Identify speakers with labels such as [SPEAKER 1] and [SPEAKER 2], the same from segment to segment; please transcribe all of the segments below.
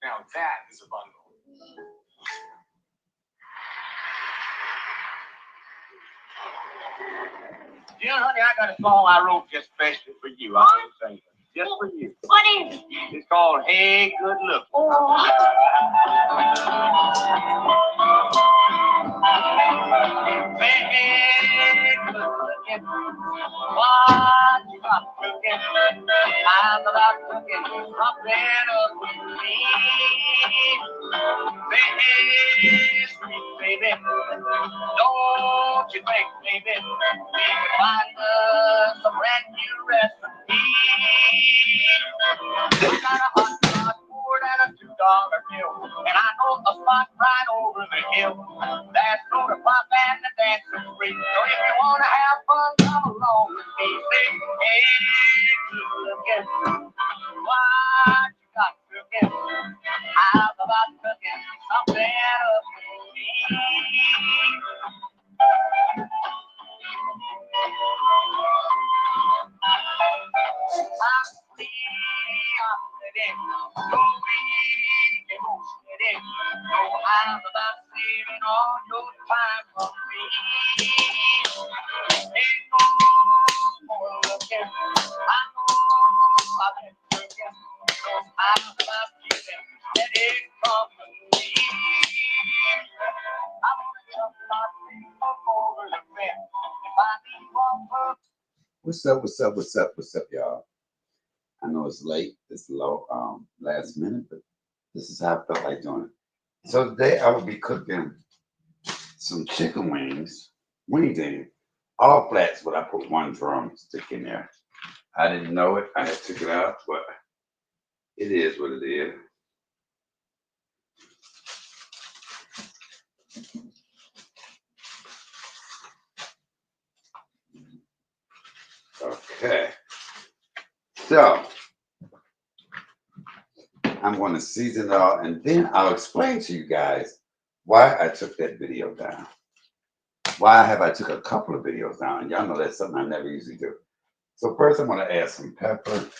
[SPEAKER 1] Now that is a bundle.
[SPEAKER 2] Yeah, honey, I got a song I wrote just especially for you. I want to sing it. Just for you.
[SPEAKER 3] What is it?
[SPEAKER 2] It's called Hey Good Look.
[SPEAKER 3] Oh.
[SPEAKER 2] Hey good looking. What you got cooking? I'm about cooking something up with me. Hey, sweet baby. Don't you think, baby, we can find us a brand new recipe? I got a hot pot more than a $2 bill, and I know a spot right over the hill. That's soda pop and the dancing free. So if you wanna have fun, come along with me. Say, hey, good looking, what you got cooking? How's about cooking something up with me? I'm about saving all your time from me. Ain't no more looking. I know I've been working. So I'm about giving that it from me. I'm gonna jump my feet up over the fence. If I need one per.
[SPEAKER 4] What's up, y'all? I know it's late, it's low, last minute, but this is how I felt like doing it. So today I will be cooking some chicken wings, all flats, but I put one drumstick in there. I didn't know it, I had took it out, but it is what it is. Okay, so I'm going to season it all, and then I'll explain to you guys why I took that video down. Why have I took a couple of videos down? And y'all know that's something I never usually do. So first I'm going to add some pepper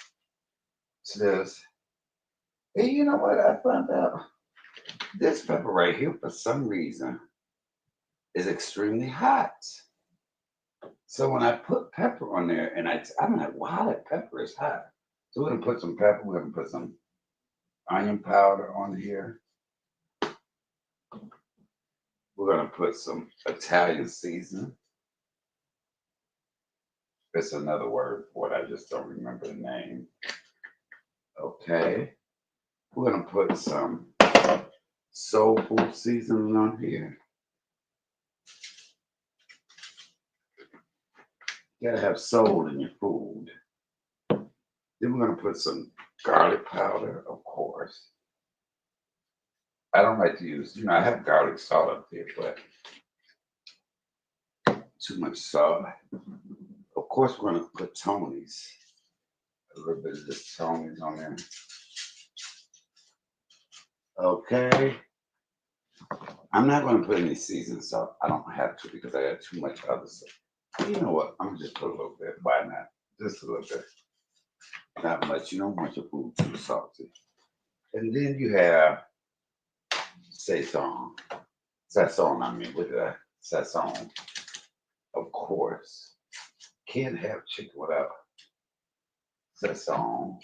[SPEAKER 4] to this. And you know what I found out? This pepper right here, for some reason, is extremely hot. So when I put pepper on there, and I'm like, wow, that pepper is hot. So we're going to put some pepper. We're going to put some onion powder on here. We're going to put some Italian seasoning. That's another word for it. I just don't remember the name. Okay. We're going to put some soul food seasoning on here. You gotta have soul in your food. Then we're gonna put some garlic powder, of course. I don't like to use, I have garlic salt up there, but too much salt. Of course, we're gonna put Tony's, a little bit of this Tony's on there. Okay. I'm not gonna put any seasoned salt. I don't have to because I got too much other stuff. You know what? I'm gonna just put a little bit. Why not? Just a little bit. Not much. You don't want your food too salty. And then you have Sazon. Sazon, I mean, with that Sazon. Of course. Can't have chicken without Sazon.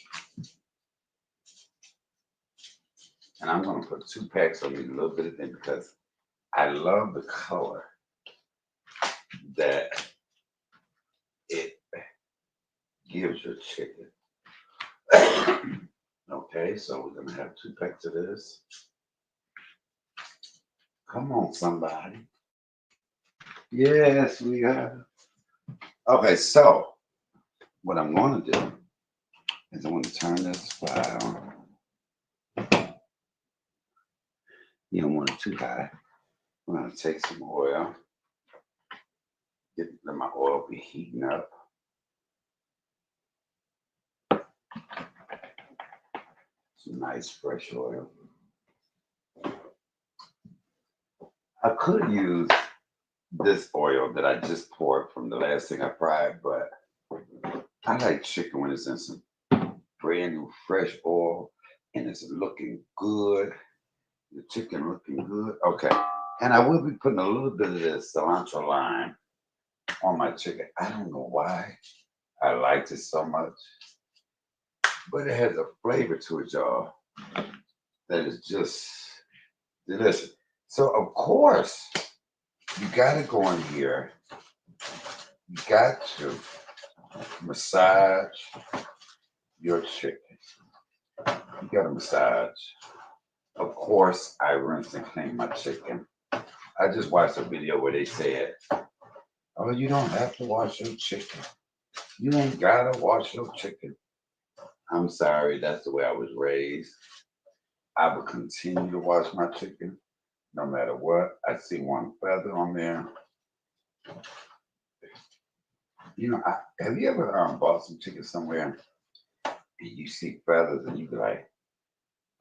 [SPEAKER 4] And I'm going to put 2 packs on me, a little bit of them, because I love the color that it gives your chicken. Okay, so we're going to have 2 packs of this. Come on, somebody. Yes, we are. Okay, so what I'm going to do is I'm going to turn this fire on. You don't want it too high. I'm going to take some oil. Let my oil be heating up. Some nice fresh oil. I could use this oil that I just poured from the last thing I fried, but I like chicken when it's in some brand new fresh oil and it's looking good. The chicken looking good. Okay. And I will be putting a little bit of this cilantro lime on my chicken. I don't know why I liked it so much, but it has a flavor to it, y'all, that is just delicious. So, of course, you got to go in here. You got to massage your chicken. You got to massage. Of course, I rinse and clean my chicken. I just watched a video where they said, "Oh, you don't have to wash your chicken. You ain't gotta wash your chicken." I'm sorry, that's the way I was raised. I would continue to wash my chicken no matter what. I see one feather on there. You know, have you ever bought some chicken somewhere and you see feathers and you be like,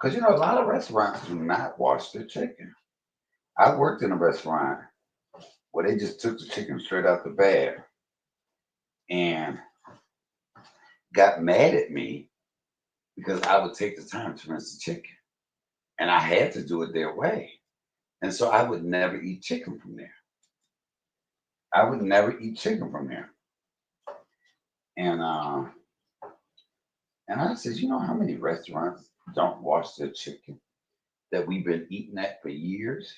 [SPEAKER 4] because you know, a lot of restaurants do not wash their chicken. I worked in a restaurant where they just took the chicken straight out the bag and got mad at me because I would take the time to rinse the chicken. And I had to do it their way. And so I would never eat chicken from there. I would never eat chicken from there. And I said, you know how many restaurants don't wash their chicken that we've been eating at for years?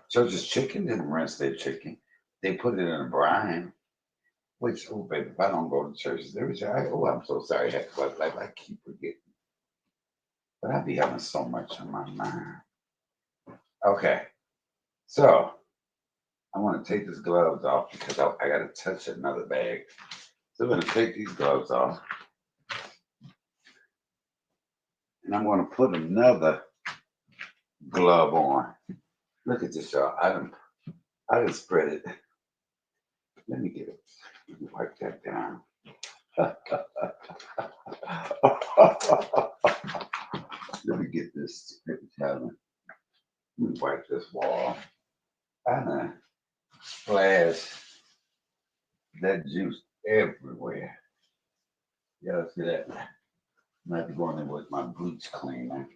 [SPEAKER 4] Church's Chicken didn't rinse their chicken. They put it in a brine. Which, oh baby, if I don't go to churches, they would say, oh, I'm so sorry, like I keep forgetting. But I be having so much on my mind. Okay, so I want to take these gloves off because I got to touch another bag. So I'm going to take these gloves off. And I'm going to put another glove on. Look at this, y'all. I done spread it. Let me get it. Let me wipe that down. Let me get this paper towel. Let me wipe this wall. I done splashed that juice everywhere. Y'all see that? I'm have to go in there with my bleach cleaner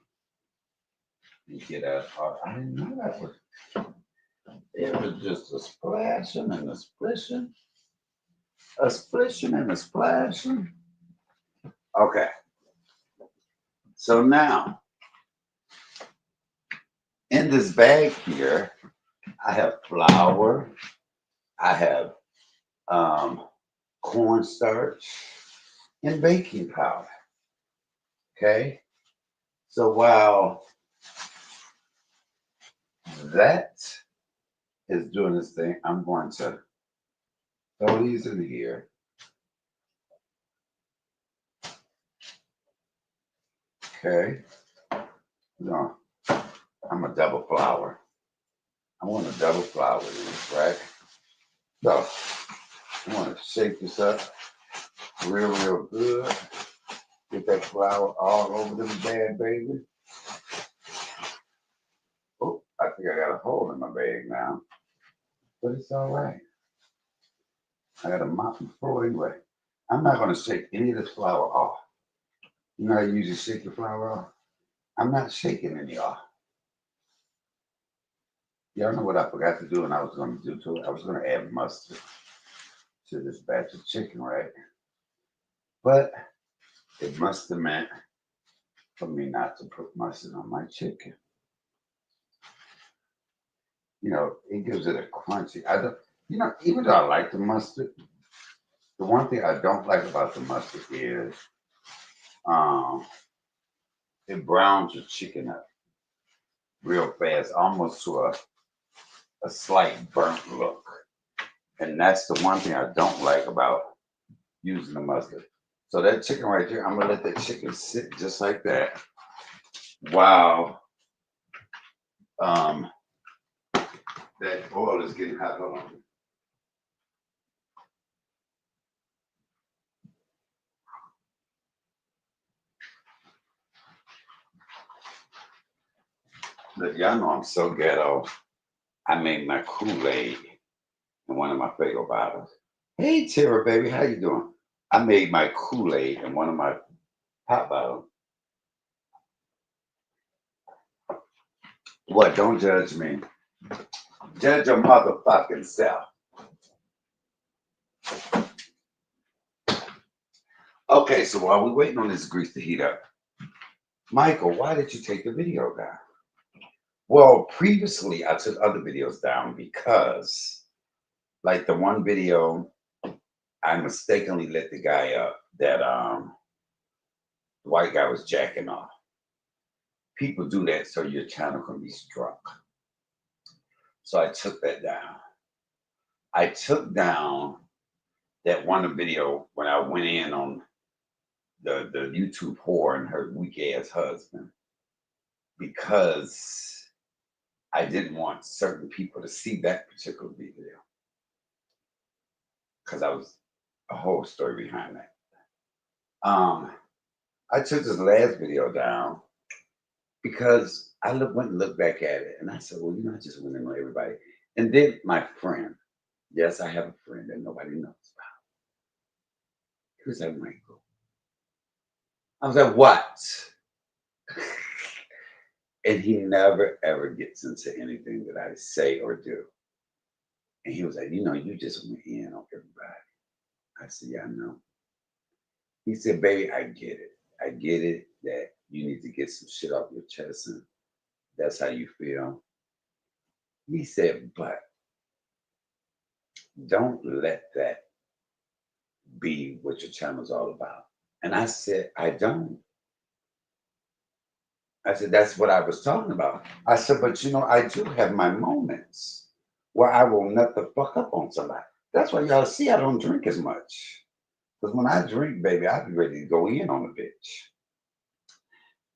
[SPEAKER 4] and get out. I didn't know that was. It was just a splashing and a splishing, a splishing and a splashing. Okay. So now, in this bag here, I have flour. I have cornstarch and baking powder. Okay. So while that is doing this thing, I'm going to throw these in here. Okay. No, I'm a double flour. I want to double flour these, right? So I want to shake this up real good. Get that flour all over them bad baby. Oh, I think I got a hole in my bag now, but it's all right. I got a mop and floor anyway. I'm not going to shake any of this flour off. You know how you usually shake the flour off? I'm not shaking any off. Y'all know what I forgot to do and I was going to do to it? I was going to add mustard to this batch of chicken, right? But it must have meant for me not to put mustard on my chicken. You know, it gives it a crunchy. I don't, you know, even though I like the mustard, the one thing I don't like about the mustard is it browns your chicken up real fast, almost to a slight burnt look. And that's the one thing I don't like about using the mustard. So that chicken right there, I'm gonna let that chicken sit just like that while that oil is getting hot. Hold on. Look, y'all know I'm so ghetto. I made my Kool-Aid in one of my favorite bottles. Hey Tara, baby, how you doing? I made my Kool-Aid in one of my pop bottles. What? Don't judge me. Judge your motherfucking self. Okay, so while we're waiting on this grease to heat up, Michael, why did you take the video down? Well, previously I took other videos down because, like the one video, I mistakenly lit the guy up that the white guy was jacking off. People do that so your channel can be struck. So I took that down. I took down that one video when I went in on the YouTube whore and her weak ass husband because I didn't want certain people to see that particular video because I was a whole story behind that. I took this last video down because went and looked back at it and I said, well, I just want to know everybody. And then my friend, yes, I have a friend that nobody knows about. He was like, Michael. I was like, what? And he never ever gets into anything that I say or do. And he was like, you just went in on everybody. I said, yeah, I know. He said, baby, I get it. I get it that you need to get some shit off your chest and that's how you feel. He said, but don't let that be what your channel's all about. And I said, I don't. I said, that's what I was talking about. I said, but I do have my moments where I will nut the fuck up on somebody. That's why y'all see I don't drink as much. Because when I drink, baby, I be ready to go in on a bitch.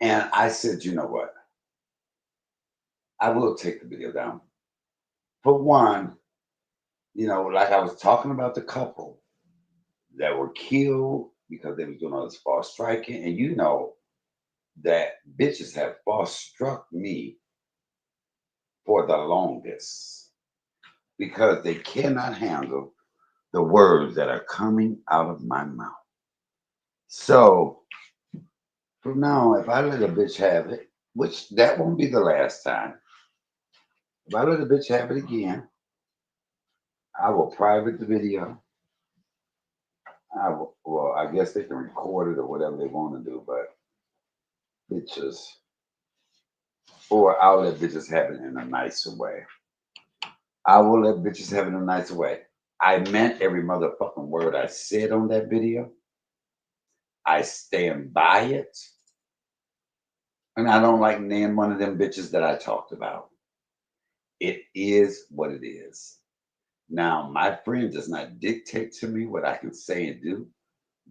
[SPEAKER 4] And I said, you know what? I will take the video down. For one, like I was talking about the couple that were killed because they was doing all this false striking. And that bitches have false struck me for the longest because they cannot handle the words that are coming out of my mouth. So from now on, if I let a bitch have it, which that won't be the last time, if I let a bitch have it again, I will private the video. Well, I guess they can record it or whatever they want to do, but bitches, or I'll let bitches have it in a nicer way. I will let bitches have it in a nicer way. I meant every motherfucking word I said on that video. I stand by it. And I don't like name one of them bitches that I talked about. It is what it is. Now, my friend does not dictate to me what I can say and do.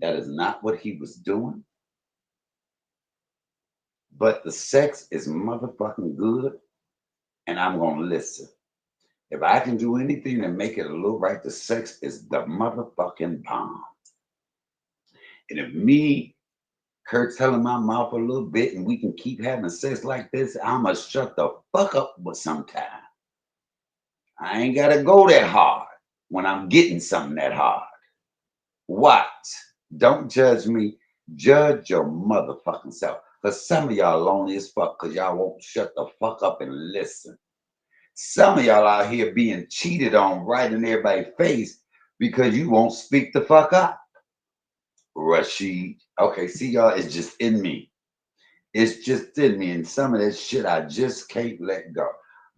[SPEAKER 4] That is not what he was doing. But the sex is motherfucking good, and I'm going to listen. If I can do anything to make it a little right, the sex is the motherfucking bomb. And if me, Kurt's telling my mouth a little bit, and we can keep having sex like this, I'ma shut the fuck up with sometime. I ain't gotta go that hard when I'm getting something that hard. What? Don't judge me. Judge your motherfucking self. Because some of y'all lonely as fuck because y'all won't shut the fuck up and listen. Some of y'all out here being cheated on right in everybody's face because you won't speak the fuck up. Rashid. Okay, see y'all, it's just in me. It's just in me. And some of that shit I just can't let go.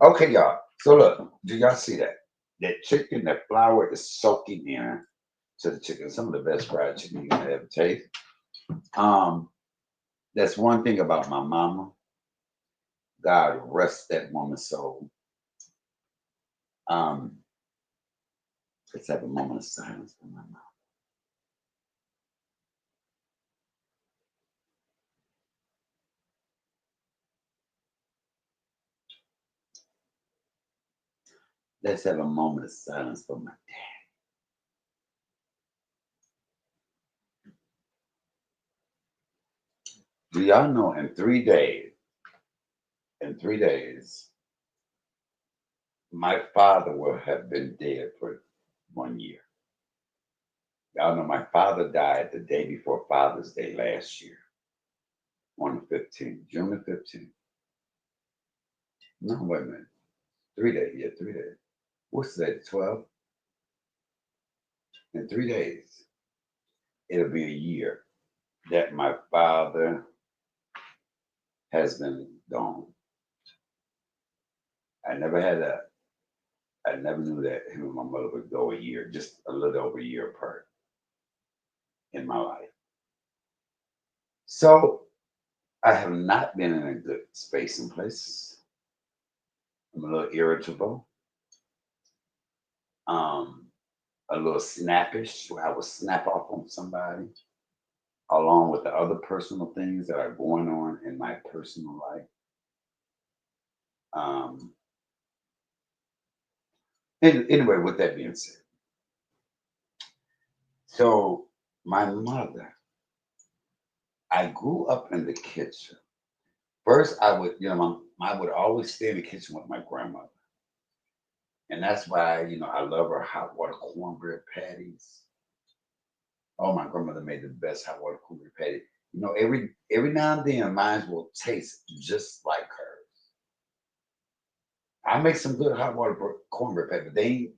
[SPEAKER 4] Okay, y'all. So look, do y'all see that? That chicken, that flour is soaking in to the chicken. Some of the best fried chicken you can ever taste. That's one thing about my mama. God rest that woman's soul. Let's have a moment of silence for my mom. Let's have a moment of silence for my dad. Do y'all know in 3 days, my father will have been dead for 1 year. Y'all know my father died the day before Father's Day last year, on the 15th, June the 15th. No, wait a minute. 3 days. Yeah, 3 days. What's that? 12? In 3 days, it'll be a year that my father has been gone. I never had a, I never knew that him and my mother would go a year, just a little over a year apart in my life. So I have not been in a good space and place. I'm a little irritable, um, a little snappish, where I will snap off on somebody, along with the other personal things that are going on in my personal life. Um, anyway, with that being said, so my mother, I grew up in the kitchen. First, I would, I would always stay in the kitchen with my grandmother. And that's why, I love her hot water cornbread patties. Oh, my grandmother made the best hot water cornbread patty. Every now and then mine will taste just like hers. I make some good hot water cornbread patty, but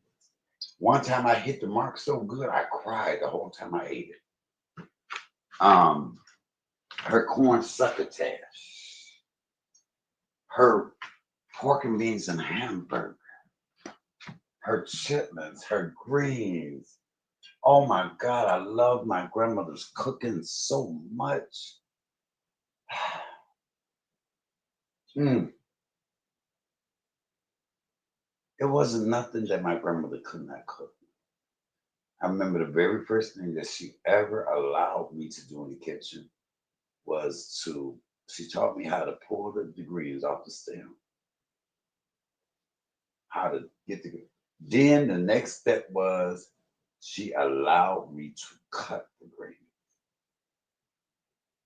[SPEAKER 4] one time I hit the mark so good I cried the whole time I ate it. Um, her corn succotash, her pork and beans and hamburger, her chitlins, her greens. Oh my God, I love my grandmother's cooking so much. Mm, it wasn't nothing that my grandmother could not cook. I remember the very first thing that she ever allowed me to do in the kitchen she taught me how to pull the greens off the stem, how to get the, then the next step was she allowed me to cut the greens.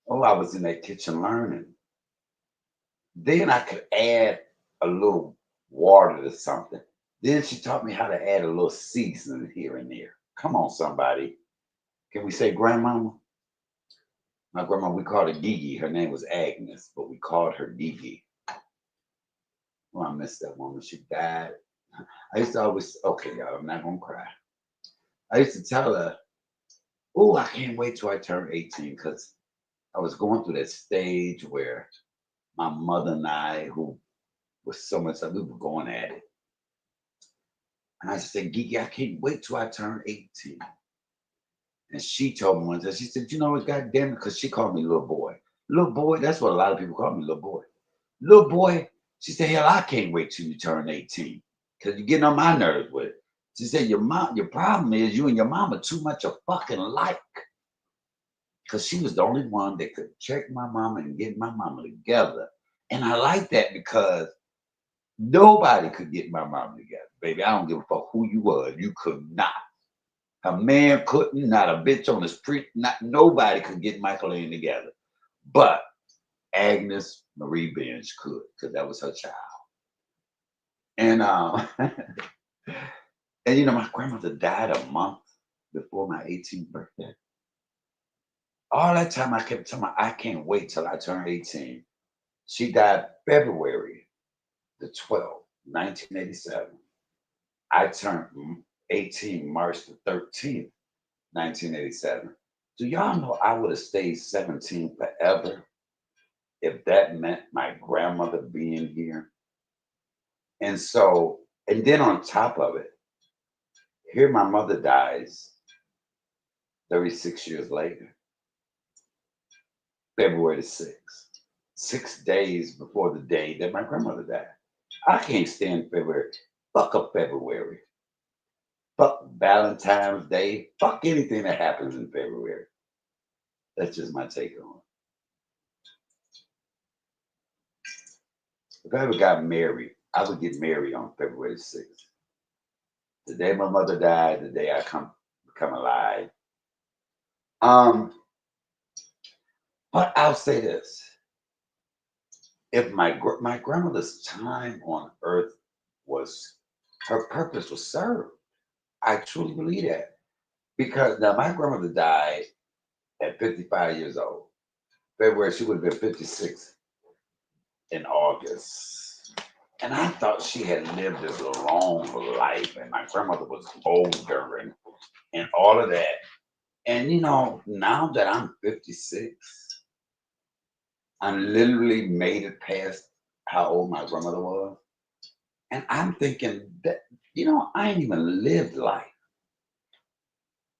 [SPEAKER 4] Oh, I was in that kitchen learning. Then I could add a little water to something. Then she taught me how to add a little seasoning here and there. Come on, somebody. Can we say grandmama? My grandma, we called her Gigi. Her name was Agnes, but we called her Gigi. Well, I miss that woman. She died. I used to always, okay, y'all, I'm not going to cry. I used to tell her, oh, I can't wait till I turn 18 because I was going through that stage where my mother and I, who was so much like we were going at it. And I said, Gigi, I can't wait till I turn 18. And she told me one day, she said, it's goddamn it, because she called me little boy. Little boy, that's what a lot of people call me, little boy. Little boy, she said, hell, I can't wait till you turn 18. Because you're getting on my nerves with it. She said, your problem is you and your mama too much a fucking like. Because she was the only one that could check my mama and get my mama together. And I like that because nobody could get my mama together, baby. I don't give a fuck who you was. You could not. A man couldn't, not a bitch on the street, not nobody could get Michael Lane together. But Agnes Marie Bench could, because that was her child. And and my grandmother died a month before my 18th birthday. All that time I kept telling her I can't wait till I turn 18. She died February the 12th, 1987. I turned 18 March the 13th, 1987. Do y'all know I would have stayed 17 forever if that meant my grandmother being here? And so, and then on top of it, here my mother dies 36 years later, February the 6th, 6 days before the day that my grandmother died. I can't stand February. Fuck up February. Fuck Valentine's Day. Fuck anything that happens in February. That's just my take on it. If I ever got married, I would get married on February 6th. The day my mother died, the day I become alive. Um, but I'll say this: if my grandmother's time on Earth was her purpose was served, I truly believe that because now my grandmother died at 55 years old. February, she would have been 56 in August. And I thought she had lived this long life, and my grandmother was older and all of that. And now that I'm 56, I'm literally made it past how old my grandmother was. And I'm thinking that, I ain't even lived life.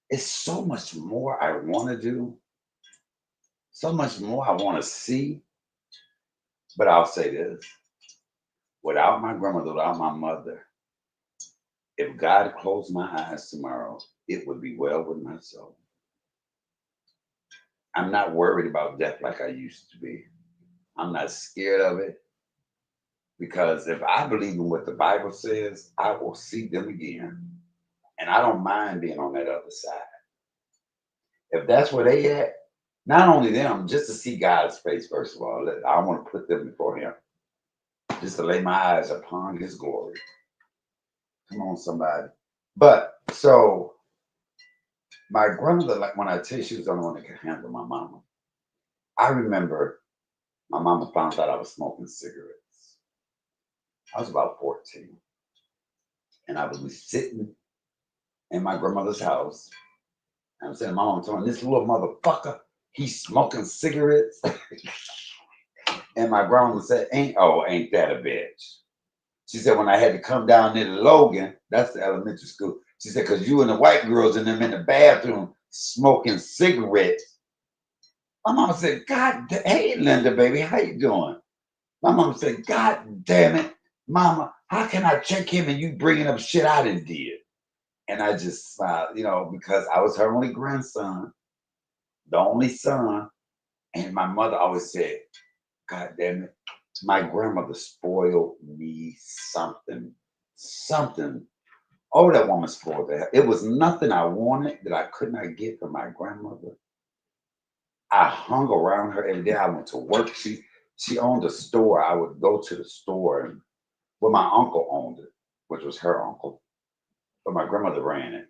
[SPEAKER 4] It's so much more I want to do, so much more I want to see. But I'll say this, without my grandmother, without my mother, if God closed my eyes tomorrow, it would be well with my soul. I'm not worried about death like I used to be. I'm not scared of it because if I believe in what the Bible says, I will see them again. And I don't mind being on that other side. If that's where they at, not only them, just to see God's face, first of all, I want to put them before Him, just to lay my eyes upon His glory. Come on, somebody. But so my grandmother, like when I tell you she was the only one that could handle my mama, I remember my mama found out I was smoking cigarettes. I was about 14. And I would be sitting in my grandmother's house. And I'm saying, Mom, I'm telling this little motherfucker, he's smoking cigarettes. And my grandmother said, ain't that a bitch? She said, when I had to come down near Logan, that's the elementary school. She said, because you and the white girls and them in the bathroom smoking cigarettes. My mama said, hey, Linda, baby, how you doing? My mama said, God damn it, Mama, how can I check him and you bringing up shit I done did? And I just smiled, because I was her only grandson, the only son. And my mother always said, God damn it, my grandmother spoiled me something. Something. Oh, that woman spoiled that. It was nothing I wanted that I could not get from my grandmother. I hung around her every day. I went to work. She owned a store. I would go to the store, and well, my uncle owned it, which was her uncle, but my grandmother ran it.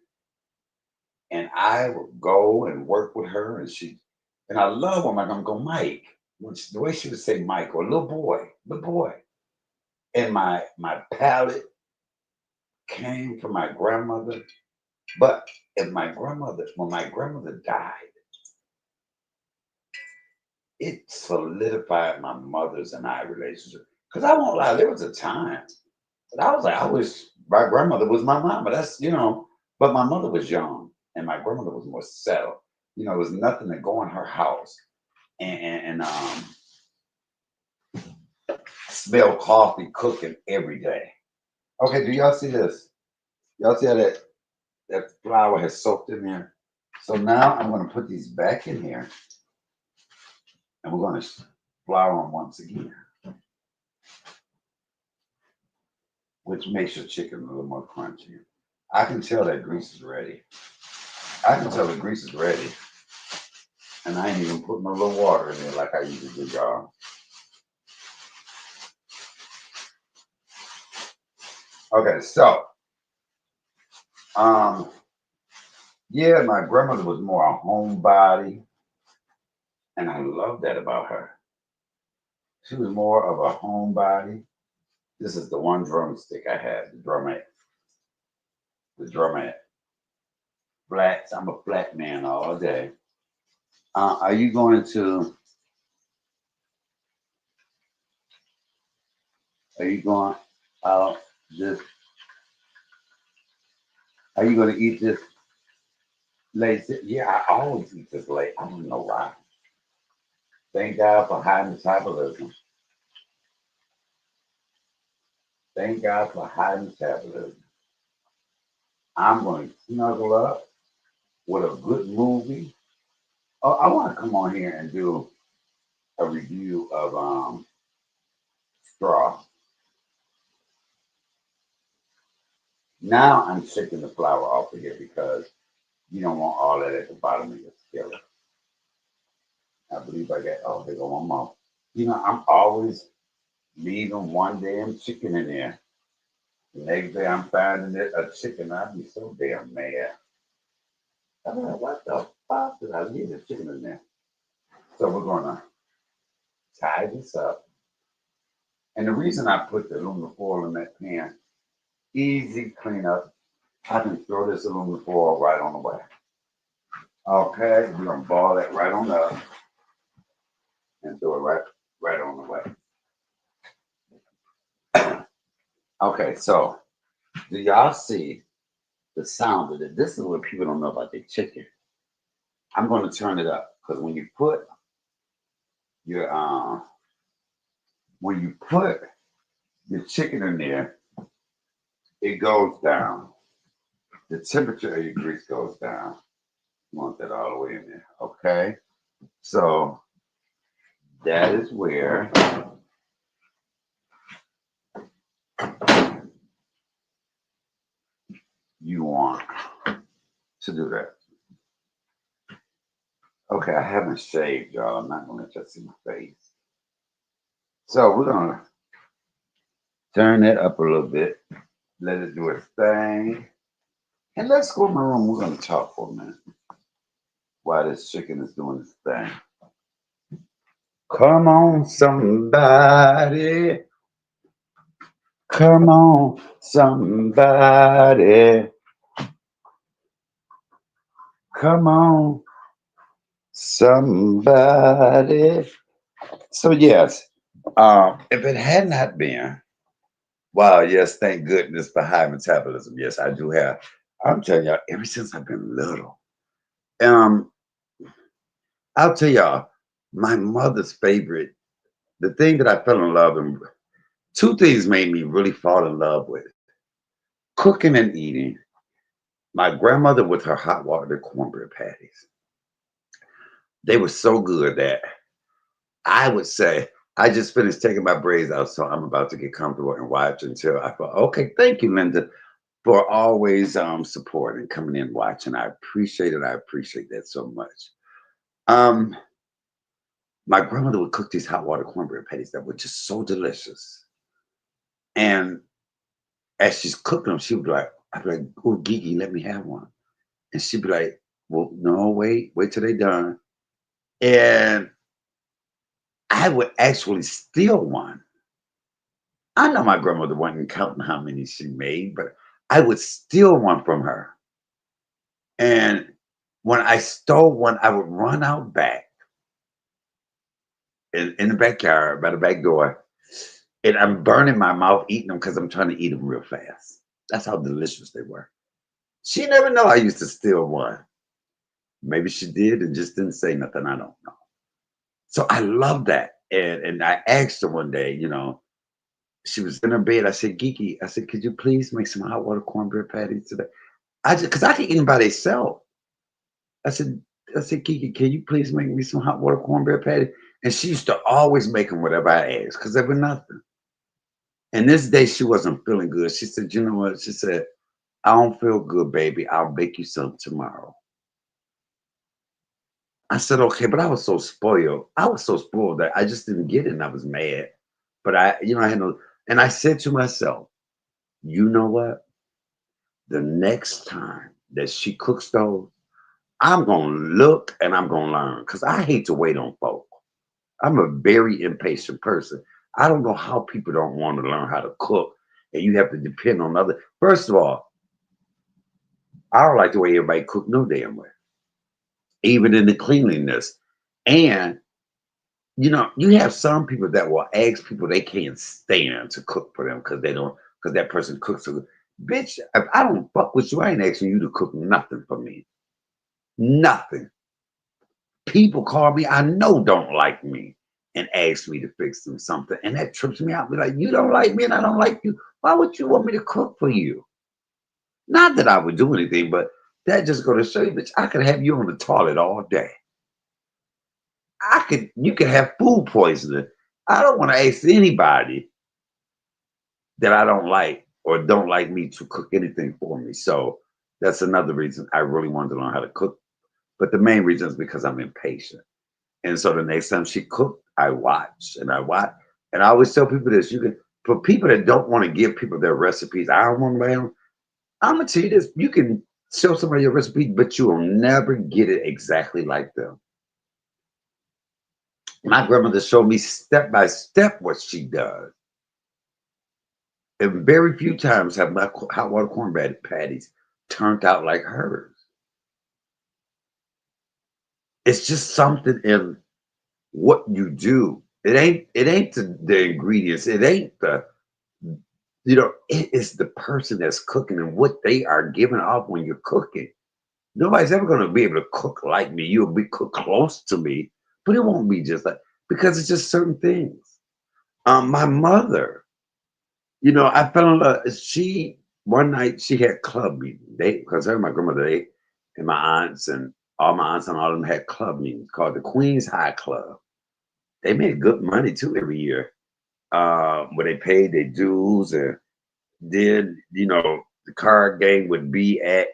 [SPEAKER 4] And I would go and work with her, and I love when my grandma go, Mike, the way she would say Mike, or little boy. And my palate came from my grandmother. But when my grandmother died, it solidified my mother's and I relationship. Because I won't lie, there was a time that I was like, I wish my grandmother was my mama. But my mother was young and my grandmother was more settled. There was nothing to go in her house and smell coffee cooking every day. Okay, do y'all see this? Y'all see how that flour has soaked in there? So now I'm going to put these back in here and we're going to flour them once again, which makes your chicken a little more crunchy. I can tell that grease is ready. I can tell the grease is ready. And I ain't even putting a little water in there like I usually do, y'all. Okay, so, yeah, my grandmother was more a homebody, and I love that about her. She was more of a homebody. This is the one drumstick I had, the drumette. The drumette. Flats, I'm a flat man all day. Are you going to out this? Are you going to eat this late? Yeah, I always eat this late. I don't know why. Thank God for high metabolism. Thank God for high metabolism. I'm going to snuggle up with a good movie. Oh, I want to come on here and do a review of Straw. Now I'm shaking the flour off of here because you don't want all that at the bottom of your skillet. I believe I got, oh, there go one more. I'm always leaving one damn chicken in there. The next day I'm finding it a chicken. I'd be so damn mad. I'm like, what the fuck did I leave the chicken in there? So we're gonna tie this up And the reason I put the aluminum foil in that pan, easy cleanup. I can throw this aluminum foil right on the way. Okay, we're gonna ball that right on up and throw it right on the way. Okay, so do y'all see the sound of it? This is what people don't know about the chicken. I'm gonna turn it up because your when you put your chicken in there, it goes down. The temperature of your grease goes down. You want that all the way in there. Okay. So that is where you want to do that. Okay, I haven't shaved, y'all. I'm not gonna let y'all see my face. So we're gonna turn that up a little bit, let it do its thing. And let's go in my room. We're gonna talk for a minute while this chicken is doing its thing. Come on, somebody. Come on, somebody. Come on, somebody. So yes, if it had not been, wow, yes, thank goodness for high metabolism. Yes, I do have. I'm telling y'all, ever since I've been little, um, I'll tell y'all, my mother's favorite, the thing that I fell in love with, two things made me really fall in love with cooking and eating. My grandmother with her hot water cornbread patties. They were so good that I would say, I just finished taking my braids out, so I'm about to get comfortable and watch until I thought, okay, thank you, Linda, for always supporting, coming in, watching. I appreciate it. I appreciate that so much. Um, my grandmother would cook these hot water cornbread patties that were just so delicious. And as she's cooking them, she would be like, I'd be like, oh, Gigi, let me have one. And she'd be like, well, no, wait till they done. And I would actually steal one. I know my grandmother wasn't counting how many she made, but I would steal one from her. And when I stole one, I would run out back in the backyard by the back door, and I'm burning my mouth eating them because I'm trying to eat them real fast. That's how delicious they were. She never know I used to steal one. Maybe she did and just didn't say nothing. I don't know. So I love that. And I asked her one day, she was in her bed. I said, Geeky, I said, could you please make some hot water cornbread patties today? I just because I can eat them by themselves. I said, Kiki, can you please make me some hot water cornbread patty? And she used to always make them whatever I asked because they were nothing. And this day she wasn't feeling good. She said, you know what? She said, I don't feel good, baby. I'll bake you some tomorrow. I said, okay, but I was so spoiled. I was so spoiled that I just didn't get it and I was mad. But I had no, and I said to myself, you know what? The next time that she cooks those, I'm gonna look and I'm gonna learn because I hate to wait on folk. I'm a very impatient person. I don't know how people don't want to learn how to cook and you have to depend on other. First of all, I don't like the way everybody cook no damn way, even in the cleanliness. And you have some people that will ask people they can't stand to cook for them because they don't because that person cooks so good. Bitch, if I don't fuck with you, I ain't asking you to cook nothing for me. Nothing. People call me I know don't like me and ask me to fix them something. And that trips me out. Be like, you don't like me and I don't like you. Why would you want me to cook for you? Not that I would do anything, but that just go to show you, bitch, I could have you on the toilet all day. You could have food poisoning. I don't want to ask anybody that I don't like or don't like me to cook anything for me. So that's another reason I really wanted to learn how to cook. But the main reason is because I'm impatient. And so the next time she cooked, I watch and I watch. And I always tell people this: you can, for people that don't want to give people their recipes, I don't want to. I'm gonna tell you this: you can show somebody your recipe, but you will never get it exactly like them. My grandmother showed me step by step what she does. And very few times have my hot water cornbread patties turned out like hers. It's just something in what you do. It ain't the ingredients. It ain't it's the person that's cooking and what they are giving off when you're cooking. Nobody's ever gonna be able to cook like me. You'll be cook close to me, but it won't be just like because it's just certain things. My mother, I fell in love. She one night she had club meeting. They because her and my grandmother and my aunts and all my aunts and all of them had club meetings called the Queens High Club. They made good money too every year. Where they paid their dues and then the card game would be at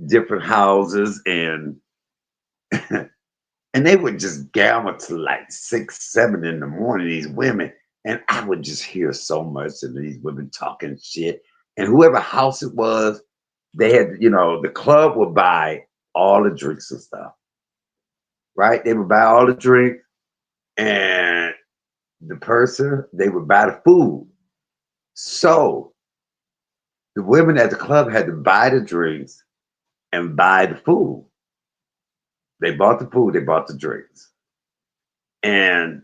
[SPEAKER 4] different houses and they would just gamble to like 6, 7 in the morning, these women. And I would just hear so much of these women talking shit. And whoever house it was, they had, the club would buy all the drinks and stuff, right? They would buy all the drinks and the person, they would buy the food. So the women at the club had to buy the drinks and buy the food. They bought the food, they bought the drinks. And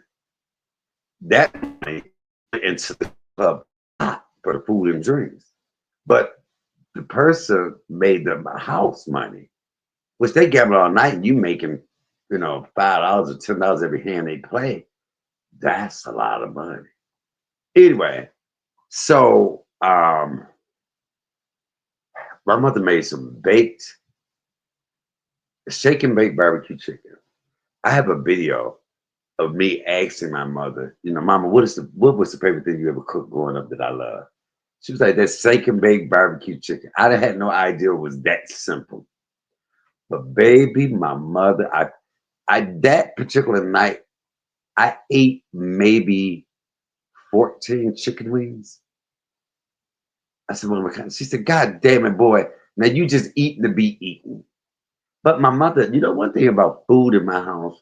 [SPEAKER 4] that money went into the club for the food and drinks. But the person made them house money, which they gamble all night and you making, $5 or $10 every hand they play. That's a lot of money. Anyway, so my mother made some shake and baked barbecue chicken. I have a video of me asking my mother, Mama, what was the favorite thing you ever cooked growing up that I love? She was like, that shake and baked barbecue chicken. I had no idea it was that simple. But baby, my mother, I that particular night, I ate maybe 14 chicken wings. I said, Mama, she said, God damn it, boy. Now you just eating to be eaten. But my mother, one thing about food in my house,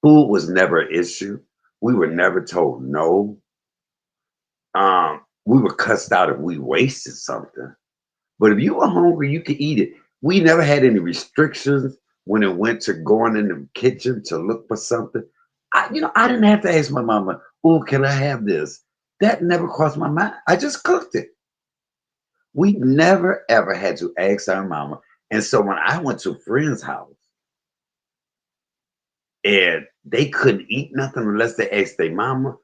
[SPEAKER 4] food was never an issue. We were never told no. We were cussed out if we wasted something. But if you were hungry, you could eat it. We never had any restrictions when it went to going in the kitchen to look for something. I didn't have to ask my mama, "Oh, can I have this?" That never crossed my mind. I just cooked it. We never ever had to ask our mama. And so when I went to a friend's house and they couldn't eat nothing unless they asked their mama,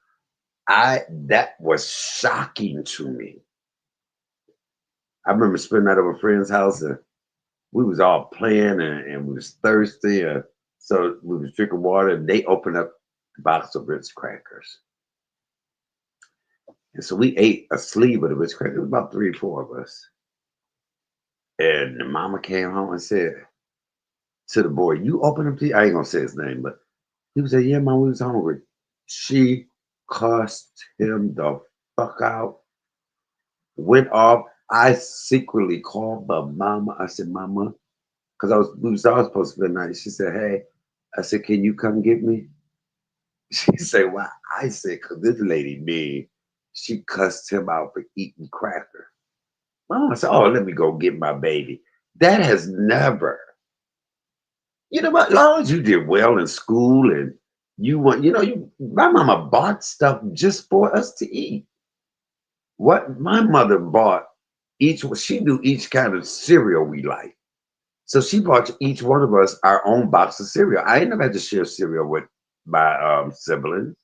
[SPEAKER 4] that was shocking to me. I remember spending that over a friend's house and we was all playing and we was thirsty. So we was drinking water and they opened up the box of Ritz crackers. And so we ate a sleeve of the Ritz crackers. It was about 3 or 4 of us. And the mama came home and said to the boy, you open up the, I ain't gonna say his name, but he was like, yeah, mom, we was hungry. She cussed him the fuck out, went off. I secretly called my mama. I said, Mama, because we was all supposed to spend the night. She said, hey, I said, can you come get me? She said, why? I said, because this lady mean, she cussed him out for eating cracker. Mama said, oh, let me go get my baby. That has never, what? As long as you did well in school and you want, my mama bought stuff just for us to eat. What my mother bought she knew each kind of cereal we like. So she bought each one of us our own box of cereal. I ain't never had to share cereal with my siblings.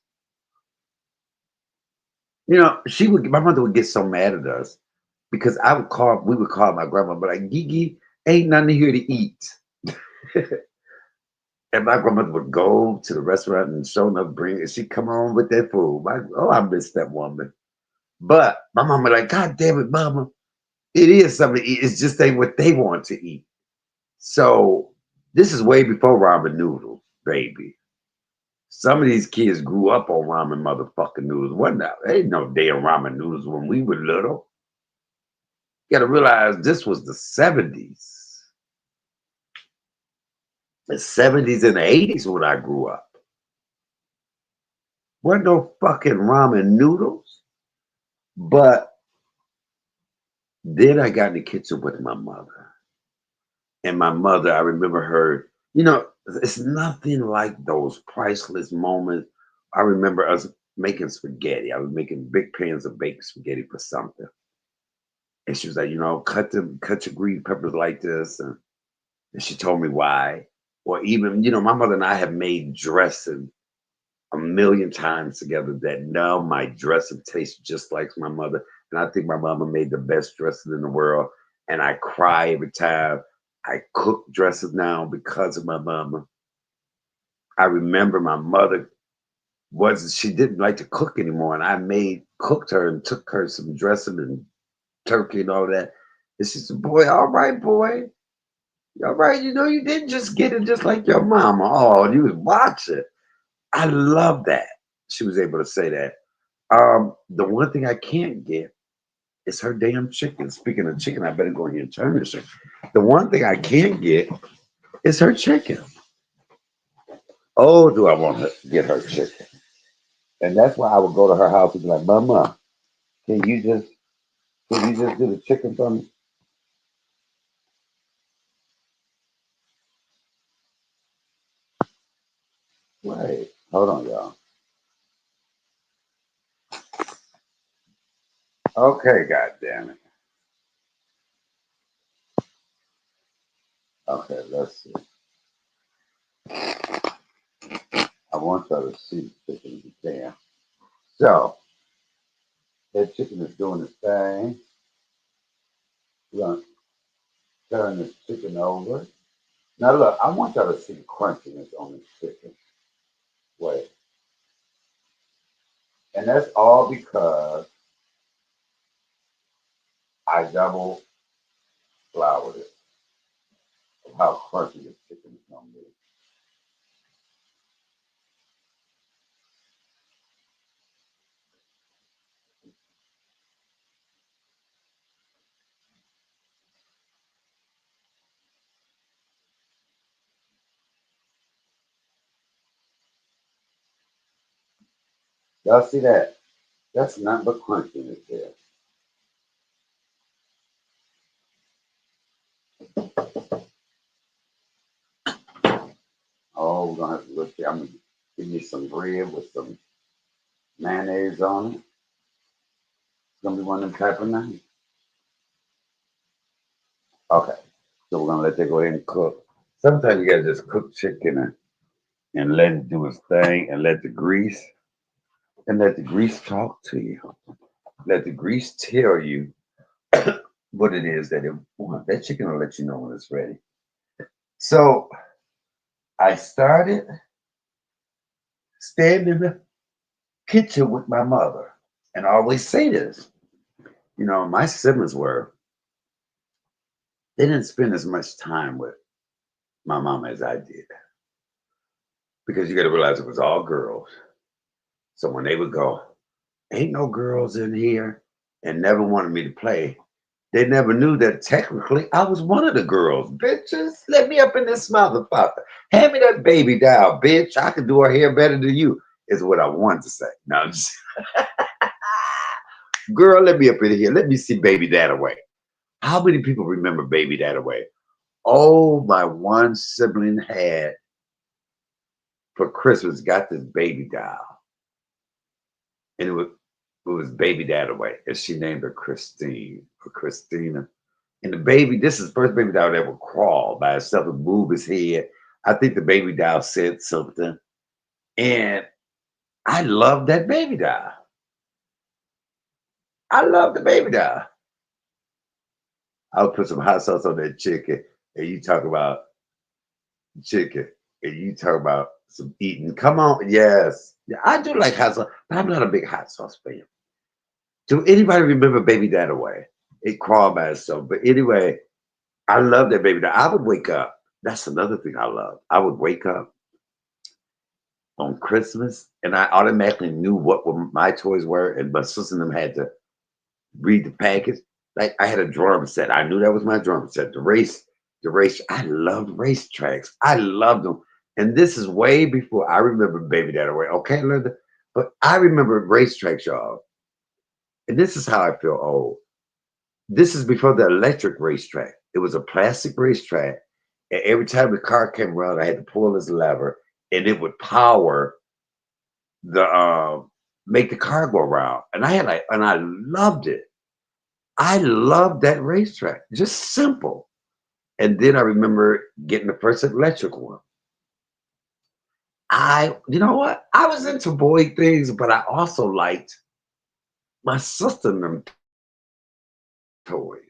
[SPEAKER 4] My mother would get so mad at us because we would call my grandma, but like, Gigi, ain't nothing here to eat. And my grandmother would go to the restaurant and show enough bring and she'd come on with that food. I miss that woman. But my mama like, God damn it, mama. It is something to eat. It's just what they want to eat. So this is way before ramen noodles, baby. Some of these kids grew up on ramen motherfucking noodles. Wasn't that? There ain't no damn ramen noodles when we were little. You gotta realize this was the 70s. The 70s and the 80s when I grew up. Wasn't no fucking ramen noodles. But then I got in the kitchen with my mother. And my mother, I remember her, it's nothing like those priceless moments. I remember us making spaghetti. I was making big pans of baked spaghetti for something. And she was like, cut your green peppers like this. And she told me why. Or even, my mother and I have made dressing a million times together that now my dressing tastes just like my mother. And I think my mama made the best dressing in the world. And I cry every time I cook dresses now because of my mama. I remember my mother she didn't like to cook anymore. And I cooked her and took her some dressing and turkey and all that. And she said, boy, all right, boy. All right, you didn't just get it just like your mama. Oh, you was watching. I love that. She was able to say that. The one thing I can't get is her damn chicken. Speaking of chicken, I better go in here and turn this. The one thing I can't get is her chicken. Oh, do I want to get her chicken? And that's why I would go to her house and be like, Mama, can you just do the chicken for me? Wait, hold on, y'all. Okay, God damn it. Okay, let's see. I want y'all to see the chicken if you can. So that chicken is doing its thing. We're gonna turn this chicken over. Now look, I want y'all to see the crunchiness on this chicken. Wait. And that's all because I double floured it of how crunchy this chicken is gonna be. Y'all see that? That's not but crunchiness there. Oh, we're gonna have to look here. I'm gonna give me some bread with some mayonnaise on it. It's gonna be one of them type of nights. Okay. So we're gonna let that go ahead and cook. Sometimes you gotta just cook chicken and let it do its thing and let the grease talk to you. Let the grease tell you what it is that it wants. That chicken will let you know when it's ready. So I started standing in the kitchen with my mother. And I always say this, my siblings they didn't spend as much time with my mama as I did. Because you got to realize it was all girls. So when they would go, ain't no girls in here, and never wanted me to play, they never knew that technically I was one of the girls. Bitches, let me up in this motherfucker. Hand me that baby doll, bitch. I can do her hair better than you, is what I wanted to say. No, I'm just, girl, let me up in here. Let me see Baby Dad Away. How many people remember Baby Dad Away? Oh, my one sibling had for Christmas got this baby doll, and it was Baby Dad Away, and she named her Christine or Christina. And the baby, this is the first baby doll that ever crawl by itself and move his head. I think the baby doll said something. And I love that baby doll. I love the baby doll. I'll put some hot sauce on that chicken. And you talk about chicken. And you talk about some eating. Come on. Yes. Yeah, I do like hot sauce, but I'm not a big hot sauce fan. Do anybody remember Baby Dad Away? It crawled by itself. But anyway, I love that baby doll. I would wake up. That's another thing I love. I would wake up on Christmas, and I automatically knew what my toys were, and my sister and them had to read the package. Like I had a drum set. I knew that was my drum set. The race. I loved racetracks. I loved them. And this is way before I remember Baby That Away. Okay, Linda? But I remember racetracks, y'all. And this is how I feel old. This is before the electric racetrack. It was a plastic racetrack. And every time the car came around, I had to pull this lever and it would power the make the car go around. And I loved it. I loved that racetrack. Just simple. And then I remember getting the first electric one. You know what? I was into boy things, but I also liked my sister and them toys.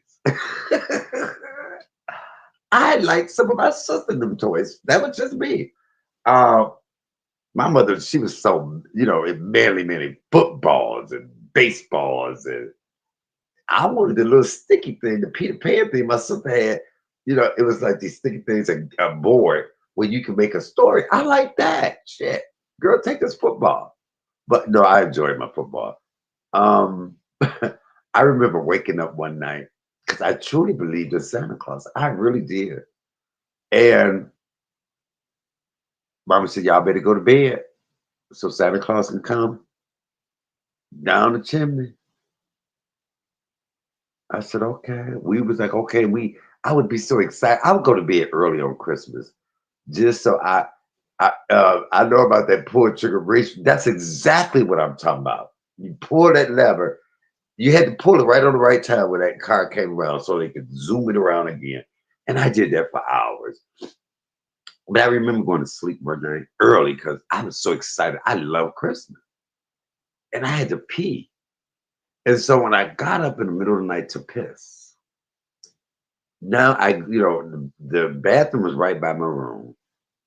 [SPEAKER 4] I liked some of my sister and them toys. That was just me. Uh, my mother, she was so, it many footballs and baseballs. And I wanted the little sticky thing, the Peter Pan thing my sister had. It was like these sticky things, a board where you can make a story. I like that. Shit. Girl, take this football. But no, I enjoyed my football. Um, I remember waking up one night because I truly believed in Santa Claus. I really did. And Mama said, y'all better go to bed so Santa Claus can come down the chimney. I said, okay. We was like, okay, I would be so excited. I would go to bed early on Christmas just so I know about that pull trigger race. That's exactly what I'm talking about. You pull that lever. You had to pull it right on the right time when that car came around so they could zoom it around again. And I did that for hours. But I remember going to sleep one night early because I was so excited. I love Christmas. And I had to pee. And so when I got up in the middle of the night to piss, now the bathroom was right by my room.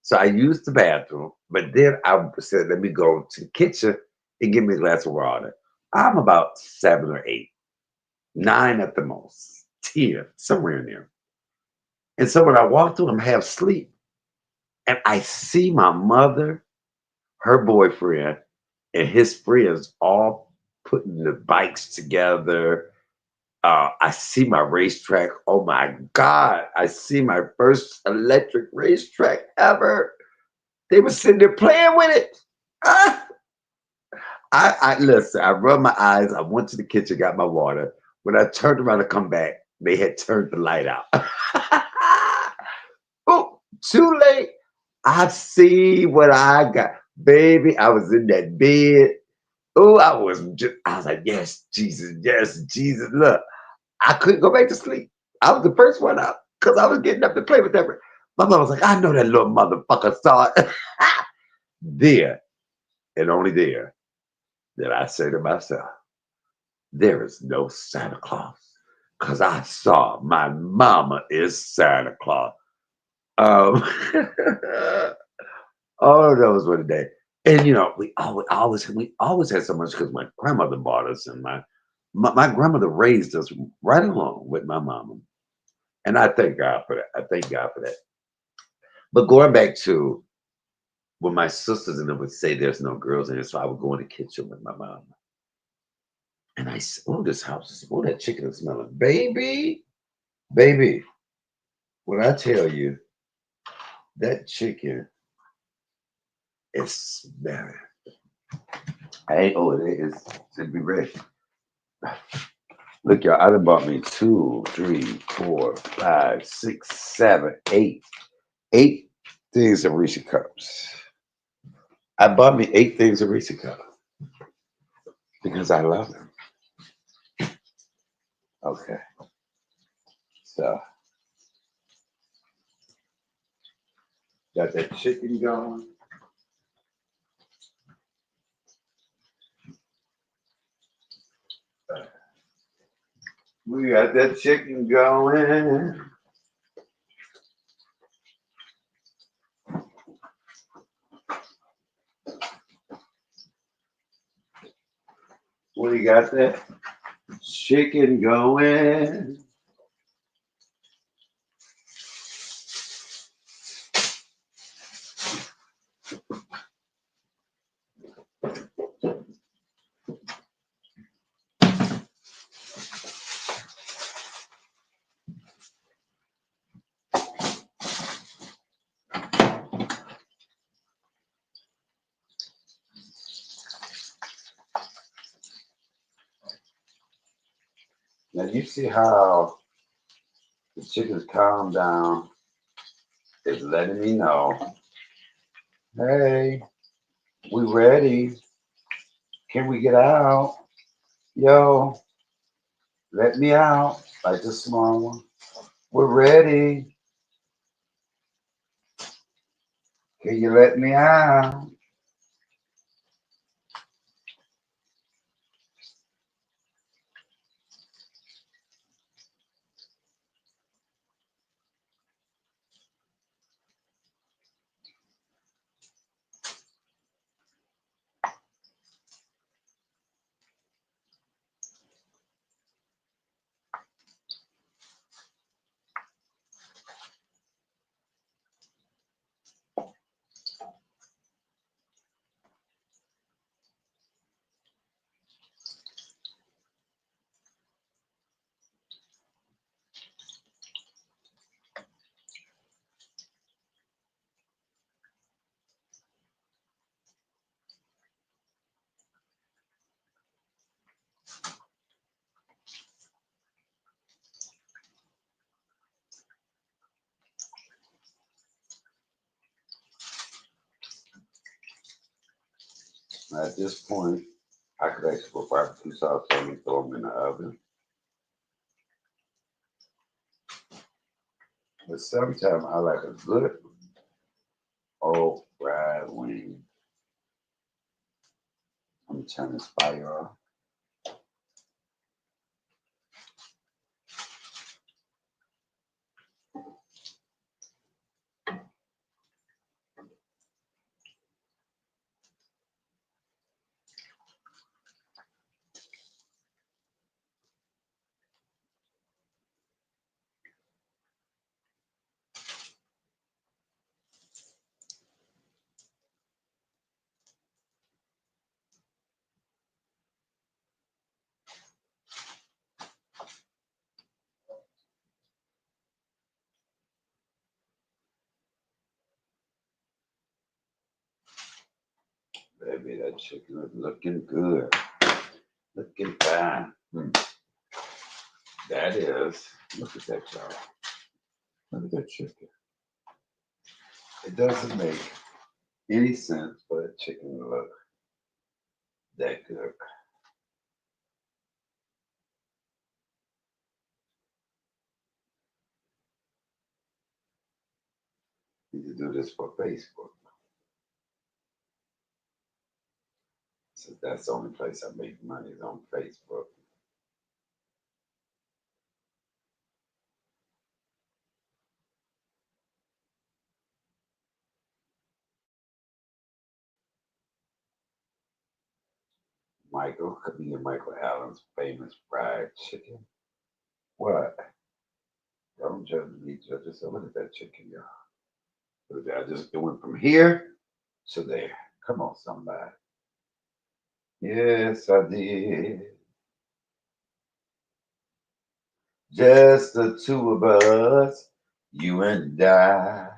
[SPEAKER 4] So I used the bathroom, but then I said, let me go to the kitchen and give me a glass of water. I'm about 7 or 8, 9 at the most, 10, somewhere in there. And so when I walk through, I'm half asleep, and I see my mother, her boyfriend, and his friends all putting the bikes together. I see my racetrack. Oh my God. I see my first electric racetrack ever. They were sitting there playing with it. Ah! I listen, I rubbed my eyes. I went to the kitchen, got my water. When I turned around to come back, they had turned the light out. Oh, too late. I see what I got. Baby, I was in that bed. Oh, I was like, yes, Jesus. Look, I couldn't go back to sleep. I was the first one out because I was getting up to play with that. My mom was like, I know that little motherfucker saw it. There, and only there, did I say to myself, there is no Santa Claus. Because I saw my mama is Santa Claus. Um, oh, those were the days. And we always had so much because my grandmother bought us, and my grandmother raised us right along with my mama. And I thank God for that. I thank God for that. But going back to when my sisters and them would say there's no girls in here, so I would go in the kitchen with my mom. And I said, oh, this house is, oh, that chicken is smelling. Baby, when I tell you that chicken is smelling, I ain't, oh, it is, to be ready. Look, y'all, I done bought me 2, 3, 4, 5, 6, 7, 8, 8 things of Reese cups. I bought me 8 things of Reese cups because I love them. Okay, so got that chicken going. We got that chicken going. We got that chicken going. Now you see how the chickens calm down. It's letting me know, hey, we ready. Can we get out? Yo, let me out. Like the small one. We're ready. Can you let me out? At this point, I could actually put barbecue sauce on and throw them in the oven. But sometimes I like a good old fried wing. I'm turning this fire off. Baby, that chicken is looking good. Looking fine. That is. Look at that, y'all. Look at that chicken. It doesn't make any sense for a chicken to look that good. Need to do this for Facebook. So that's the only place I make money is on Facebook. Michael, comedian Michael Allen's famous fried chicken. What? Don't judge me, judge yourself. Look at that chicken, y'all. Look at that. It went from here to there. Come on, somebody. Yes, I did. Just the two of us, you and I.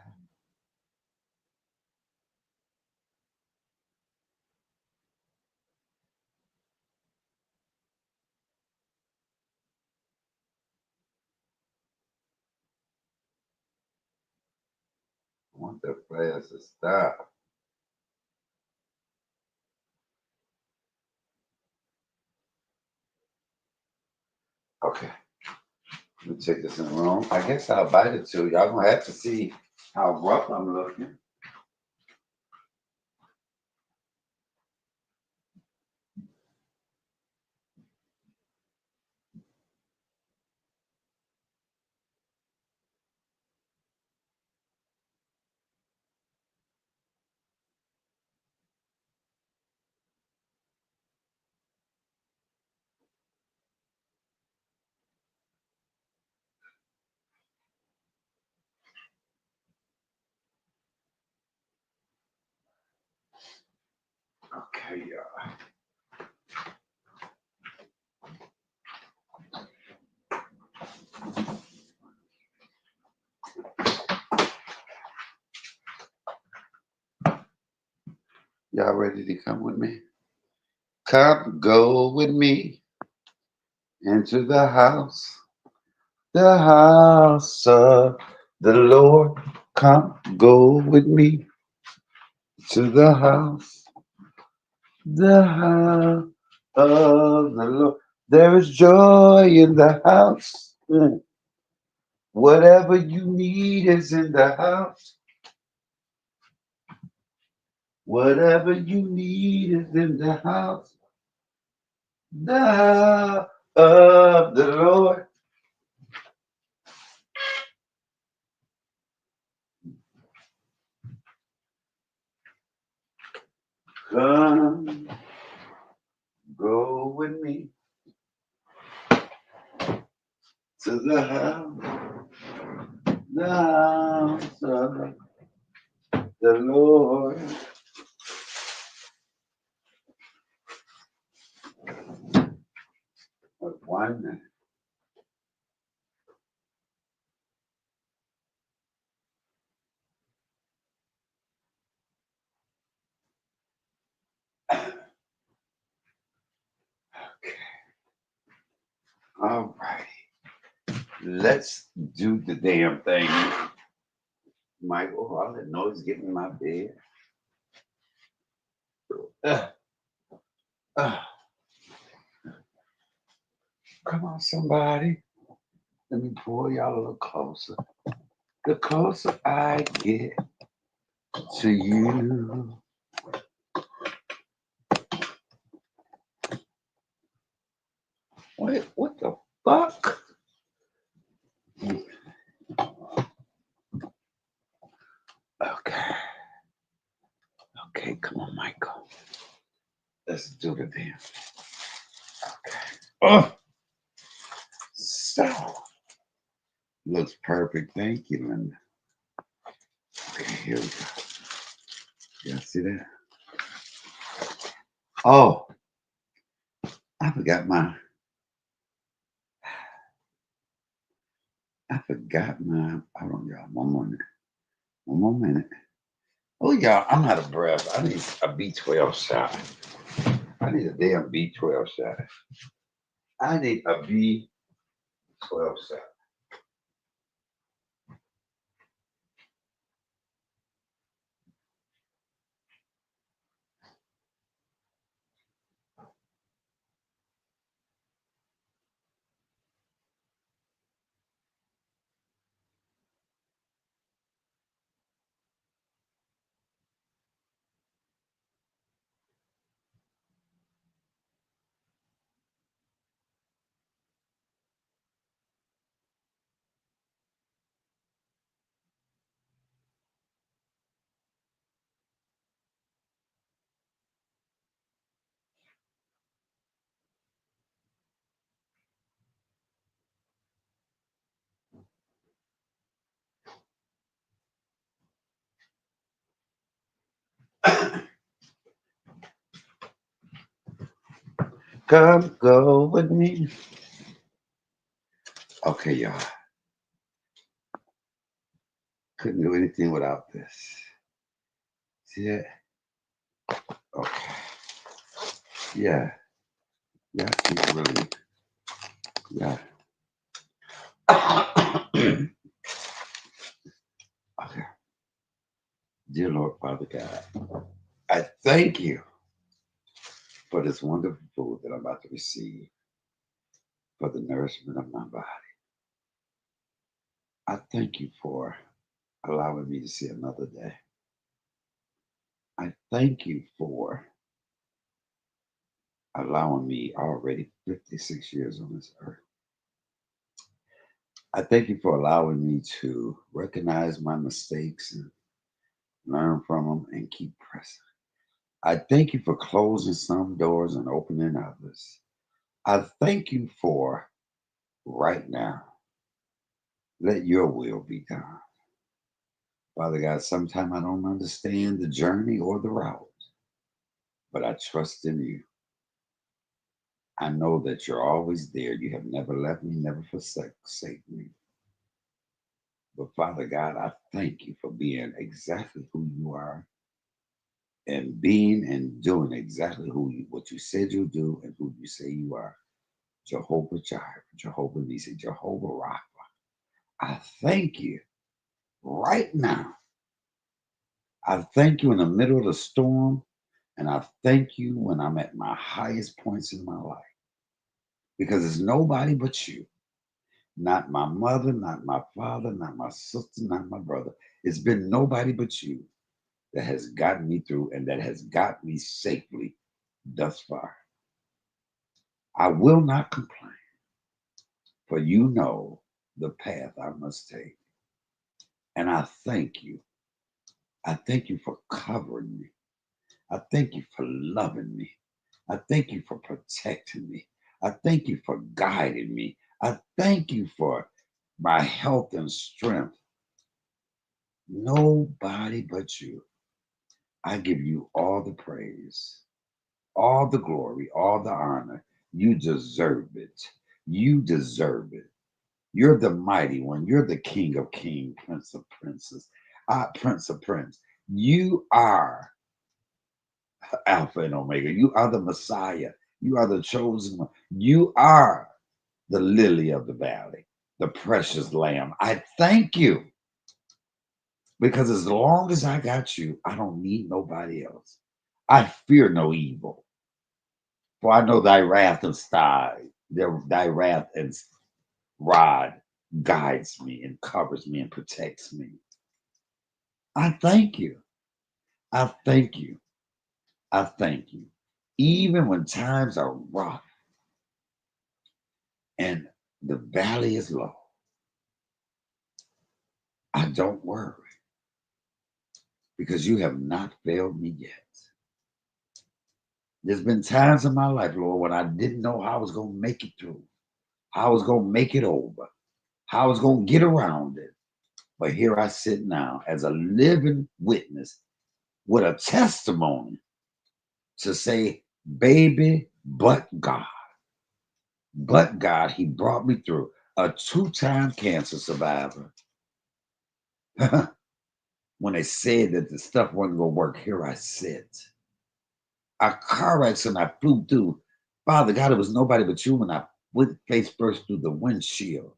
[SPEAKER 4] I want the players to stop. Okay, let me take this in the room. I guess I'll bite it too. Y'all gonna have to see how rough I'm looking. Okay, y'all. Y'all ready to come with me? Come go with me. into the house of the Lord. Come, go with me to the house of the Lord. There is joy in the house. Mm. Whatever you need is in the house. Whatever you need is in the house. The house of the Lord. Come, go with me to the house of the Lord. One minute. All right. Let's do the damn thing. Michael, all that noise getting in my bed. Uh, uh, come on, somebody. Let me pull y'all a little closer. The closer I get to you. Wait, what the fuck? Okay. Okay, come on, Michael. Let's do the damn. Okay. Oh, so looks perfect. Thank you, Linda. Okay, here we go. Y'all see that? Oh, I forgot my. I forgot my. Hold on, y'all. One more minute. One more minute. Oh, y'all, I'm out of breath. I need a B12 shot. I need a damn B12 shot. I need a B12 shot. Come go with me. Okay, y'all. Couldn't do anything without this. See that? Okay. Yeah. Yeah. Keep really. Yeah. Okay. Dear Lord Father God, I thank you for this wonderful food that I'm about to receive for the nourishment of my body. I thank you for allowing me to see another day. I thank you for allowing me already 56 years on this earth. I thank you for allowing me to recognize my mistakes and learn from them and keep pressing. I thank you for closing some doors and opening others. I thank you for right now. Let your will be done. Father God, sometimes I don't understand the journey or the route, but I trust in you. I know that you're always there. You have never left me, never forsaken me. But Father God, I thank you for being exactly who you are and being and doing exactly what you said you'll do and who you say you are. Jehovah Jireh, Jehovah Nissi, Jehovah Rapha. I thank you right now. I thank you in the middle of the storm, and I thank you when I'm at my highest points in my life because it's nobody but you. Not my mother, not my father, not my sister, not my brother. It's been nobody but you that has gotten me through and that has got me safely thus far. I will not complain, for you know the path I must take. And I thank you. I thank you for covering me. I thank you for loving me. I thank you for protecting me. I thank you for guiding me. I thank you for my health and strength. Nobody but you. I give you all the praise, all the glory, all the honor. You deserve it. You deserve it. You're the mighty one. You're the King of kings, Prince of princes, Prince of prince. You are Alpha and Omega. You are the Messiah. You are the chosen one. You are the lily of the valley, the precious lamb. I thank you because as long as I got you, I don't need nobody else. I fear no evil, for I know thy wrath and thy wrath and rod guides me and covers me and protects me. I thank you. I thank you. I thank you. Even when times are rough and the valley is low, I don't worry because you have not failed me yet. There's been times in my life, Lord, when I didn't know how I was going to make it through, how I was going to make it over, how I was going to get around it. But here I sit now as a living witness with a testimony to say, baby, but God, He brought me through. A two-time cancer survivor. When they said that the stuff wasn't going to work, here I sit. A car accident I flew through. Father God, it was nobody but you when I went face first through the windshield.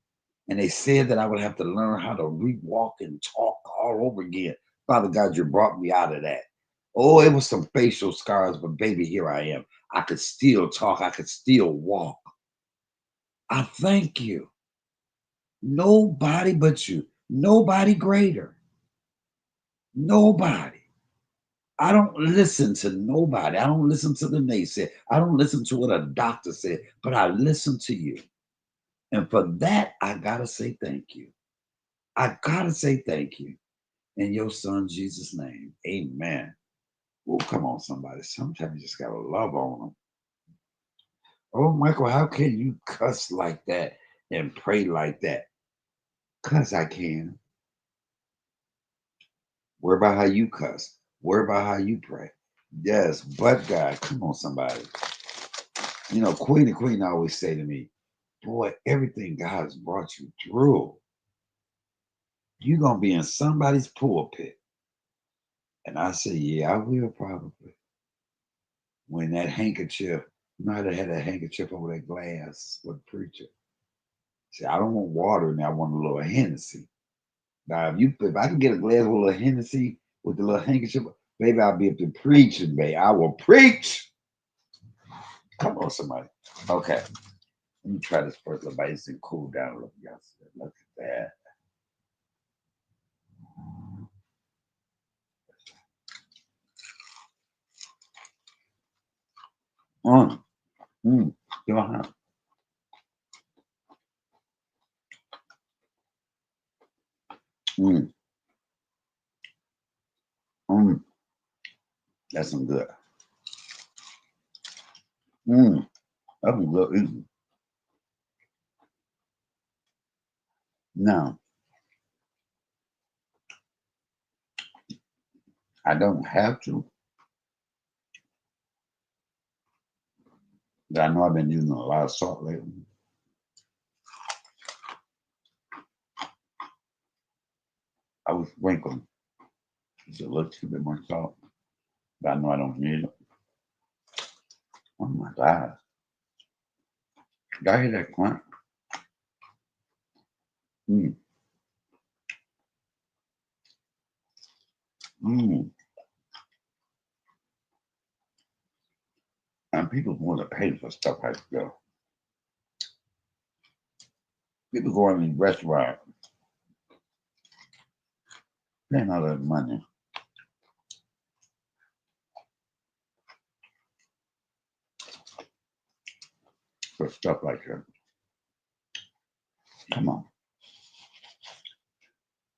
[SPEAKER 4] And they said that I would have to learn how to re-walk and talk all over again. Father God, you brought me out of that. Oh, it was some facial scars, but baby, here I am. I could still talk. I could still walk. I thank you. Nobody but you. Nobody greater. Nobody. I don't listen to nobody. I don't listen to the naysayer. I don't listen to what a doctor said, but I listen to you. And for that, I gotta say thank you. I gotta say thank you. In your son Jesus' name. Amen. Oh, come on, somebody. Sometimes you just gotta love on them. Oh, Michael, how can you cuss like that and pray like that? Cause I can. Worry about how you cuss. Worry about how you pray. Yes, but God, come on, somebody. You know, Queen always say to me, boy, everything God has brought you through, you're going to be in somebody's pulpit. And I say, yeah, I will probably. When that handkerchief, you know how they had that handkerchief over that glass with the preacher. See, I don't want water in there. I want a little Hennessy. Now, if I can get a glass with a little Hennessy with the little handkerchief, baby, I'll be up to preaching, baby. I will preach. Come on, somebody. Okay. Let me try this first little bite. It's to cool down a little. Yes, look at that. Mm, mm, uh-huh. Mm, mm. That's some good. Mm, that's some good eating. Now, I don't have to, but I know I've been using a lot of salt lately. I was sprinkling just a little too bit more salt, but I know I don't need it. Oh my God. Y'all hear that crunch? Mm. Mm. And people want to pay for stuff like that. People go in the restaurant, paying all that money for stuff like that. Come on,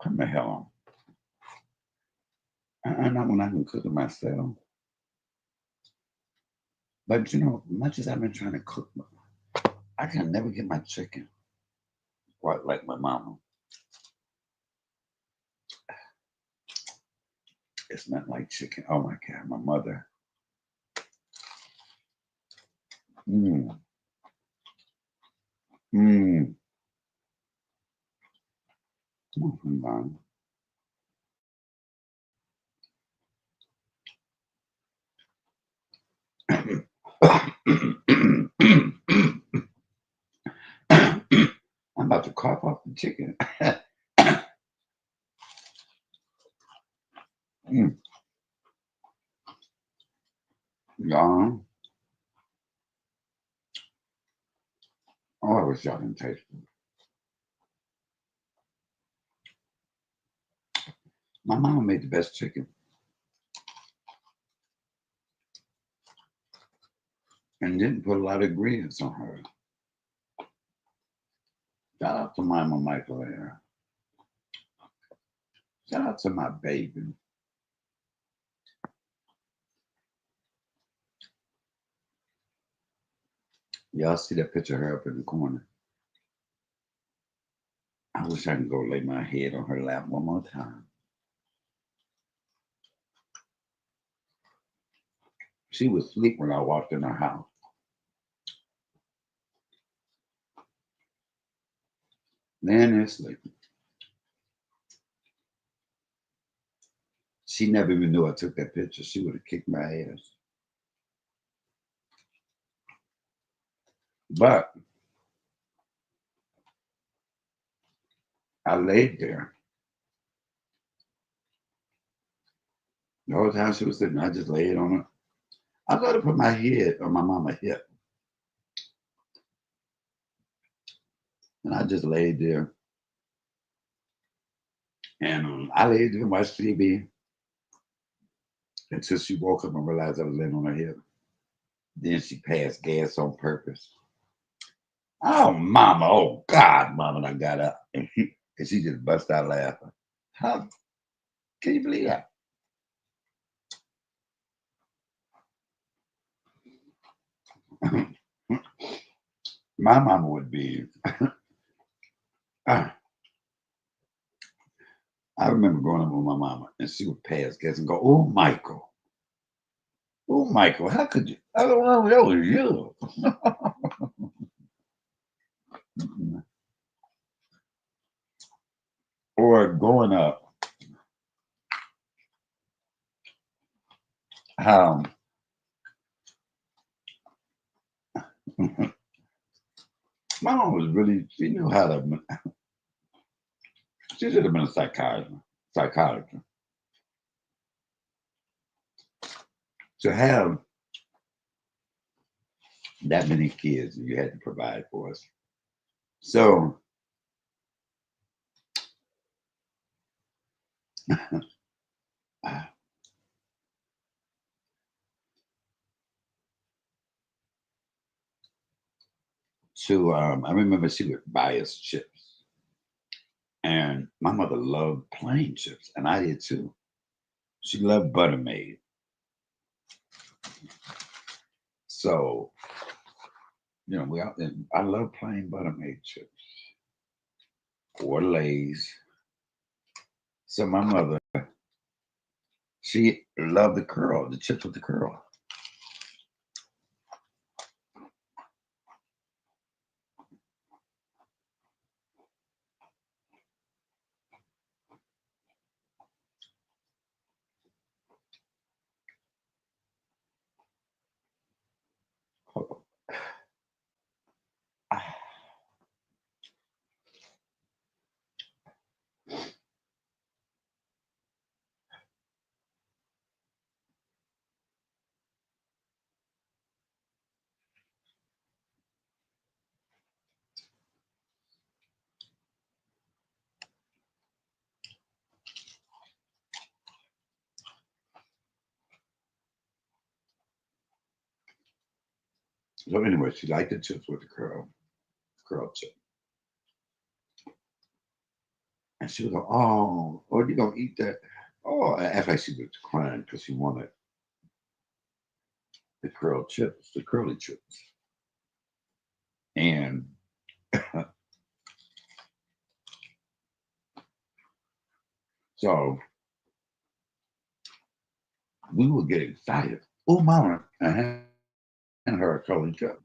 [SPEAKER 4] come the hell on. And not when I can cook it myself. But you know, much as I've been trying to cook, I can never get my chicken quite like my mama. It's not like chicken. Oh my God, my mother. Mm, mm. Come on, mom. I'm about to cough off the chicken. Mm, y'all. Oh, I wish y'all can taste it. My mama made the best chicken and didn't put a lot of ingredients on her. Shout out to Mama Michael there. Shout out to my baby. Y'all see that picture of her up in the corner? I wish I could go lay my head on her lap one more time. She was asleep when I walked in her house. Laying there sleeping. She never even knew I took that picture. She would have kicked my ass. But I laid there. The whole time she was sitting, I just laid on her. I let her put my head on my mama's hip. And I just laid there. And I laid there and watched TV until she woke up and realized I was laying on her hip. Then she passed gas on purpose. Oh, mama. Oh, God, mama. And I got up. And she just bust out laughing. How can you believe that? My mama would be. I remember growing up with my mama, and she would pass gas and go, "Oh, Michael. Oh, Michael. How could you? I don't know. That was you." Or growing up, how my mom was really, she knew how to, she should have been a psychologist. To have that many kids, you had to provide for us. So, I remember she would buy us chips. And my mother loved plain chips, and I did too. She loved Buttermade. So, I love plain Buttermade chips or Lay's. So my mother, she loved the curl, the chips with the curl. So anyway, she liked the chips with the curl chip. And she was like, oh, you gonna eat that? Oh, and act like she was crying because she wanted the curl chips, the curly chips. And so we would get excited. Oh, mama, and hand her a curly chip.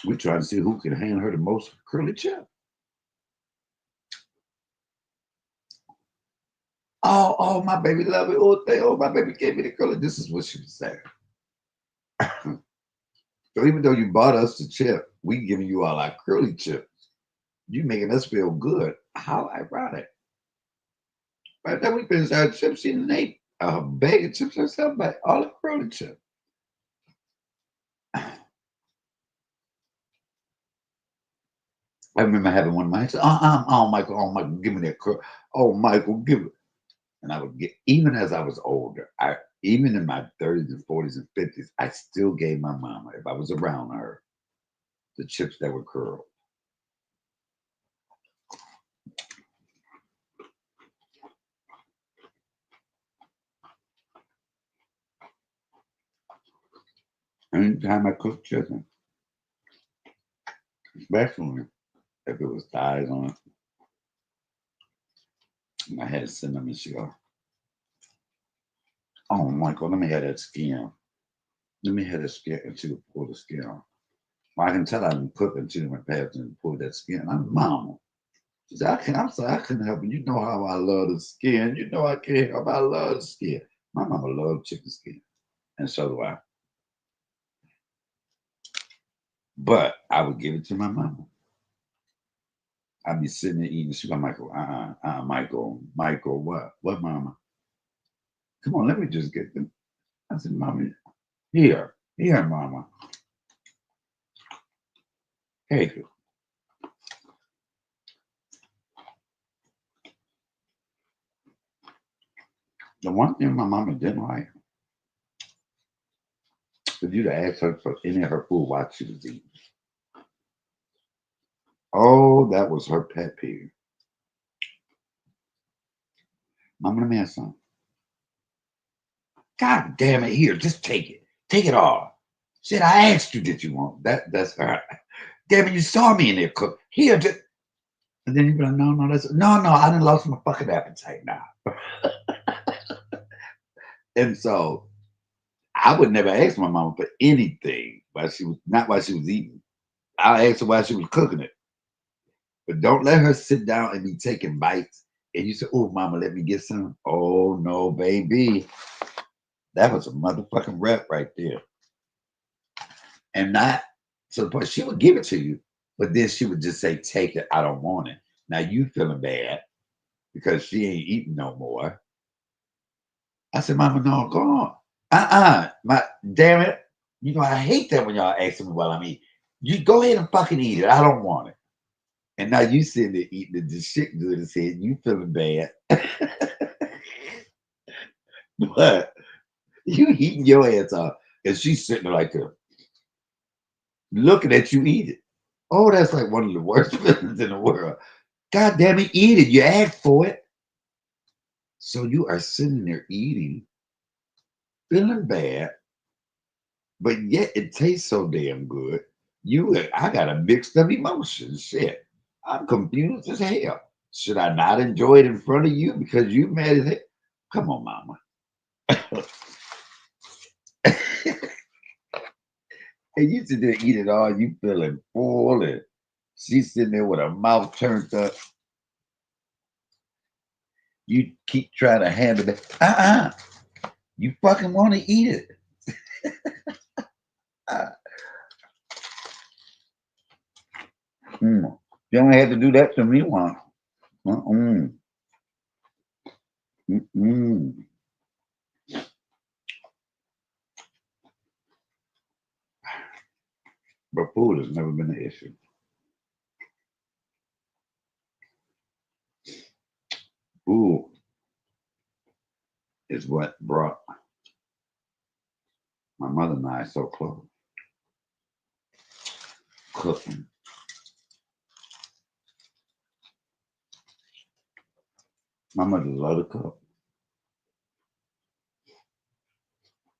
[SPEAKER 4] We trying to see who can hand her the most curly chip. Oh, my baby love it. Oh, my baby gave me the curly. This is what she was saying. So even though you bought us the chip, we giving you all our curly chips. You making us feel good. How ironic. By the time we finished our chips, she didn't ate a bag of chips herself, but all the curly chips. I remember having one of mine. Oh, Michael, give me that curl. Oh, Michael, give it. And I would get, even as I was older, even in my 30s and 40s and 50s, I still gave my mama, if I was around her, the chips that were curled. Anytime I cooked chicken, especially if it was thighs on it, and I had cinnamon, she go, oh, Michael, let me have that skin. Let me have that skin. And she would pull the skin off. Well, I can tell I didn't cook until she went past and pulled that skin. I'm mama. She said, I'm sorry, I couldn't help it. You know how I love the skin. You know I can't help I love the skin. My mama loved chicken skin. And so do I. But I would give it to my mama. I'd be sitting there eating. She'd go, Michael, Michael, what? What, mama? Come on, let me just get them. I said, Mama, here, mama. Hey, the one thing my mama didn't like was you to ask her for any of her food while she was eating. Oh, that was her pet peeve. Mama, let me have some. God damn it, here, just take it. Take it all. Shit, I asked you, did you want that? That's all right. Damn it, you saw me in there cook. Here, just. And then you'd be like, no, I done lost my fucking appetite now. And so I would never ask my mama for anything while she was not while she was eating. I'll ask her while she was cooking it. But don't let her sit down and be taking bites. And you say, oh, mama, let me get some. Oh no, baby. That was a motherfucking rep right there. And not to the point she would give it to you, but then she would just say, take it, I don't want it. Now you feeling bad because she ain't eating no more. I said, Mama, no, go on. My damn it. You know, I hate that when y'all ask me while I'm eating. You go ahead and fucking eat it. I don't want it. And now you sitting there eating it, the shit good as hell. You feeling bad. But you eating your ass off. And she's sitting there like looking at you eat it. Oh, that's like one of the worst feelings in the world. God damn it, eat it. You asked for it. So you are sitting there eating, feeling bad, but yet it tastes so damn good. I got a mixed up emotions. Shit. I'm confused as hell. Should I not enjoy it in front of you because you mad as hell? Come on, mama. And you sit there eat it all, you feeling full, and she's sitting there with her mouth turned up. You keep trying to handle it. You fucking want to eat it. Uh, mm. You don't have to do that to me once. Mm-mm. Mm-mm. But food has never been an issue. Food is what brought my mother and I so close. cooking. My mother loved to cook.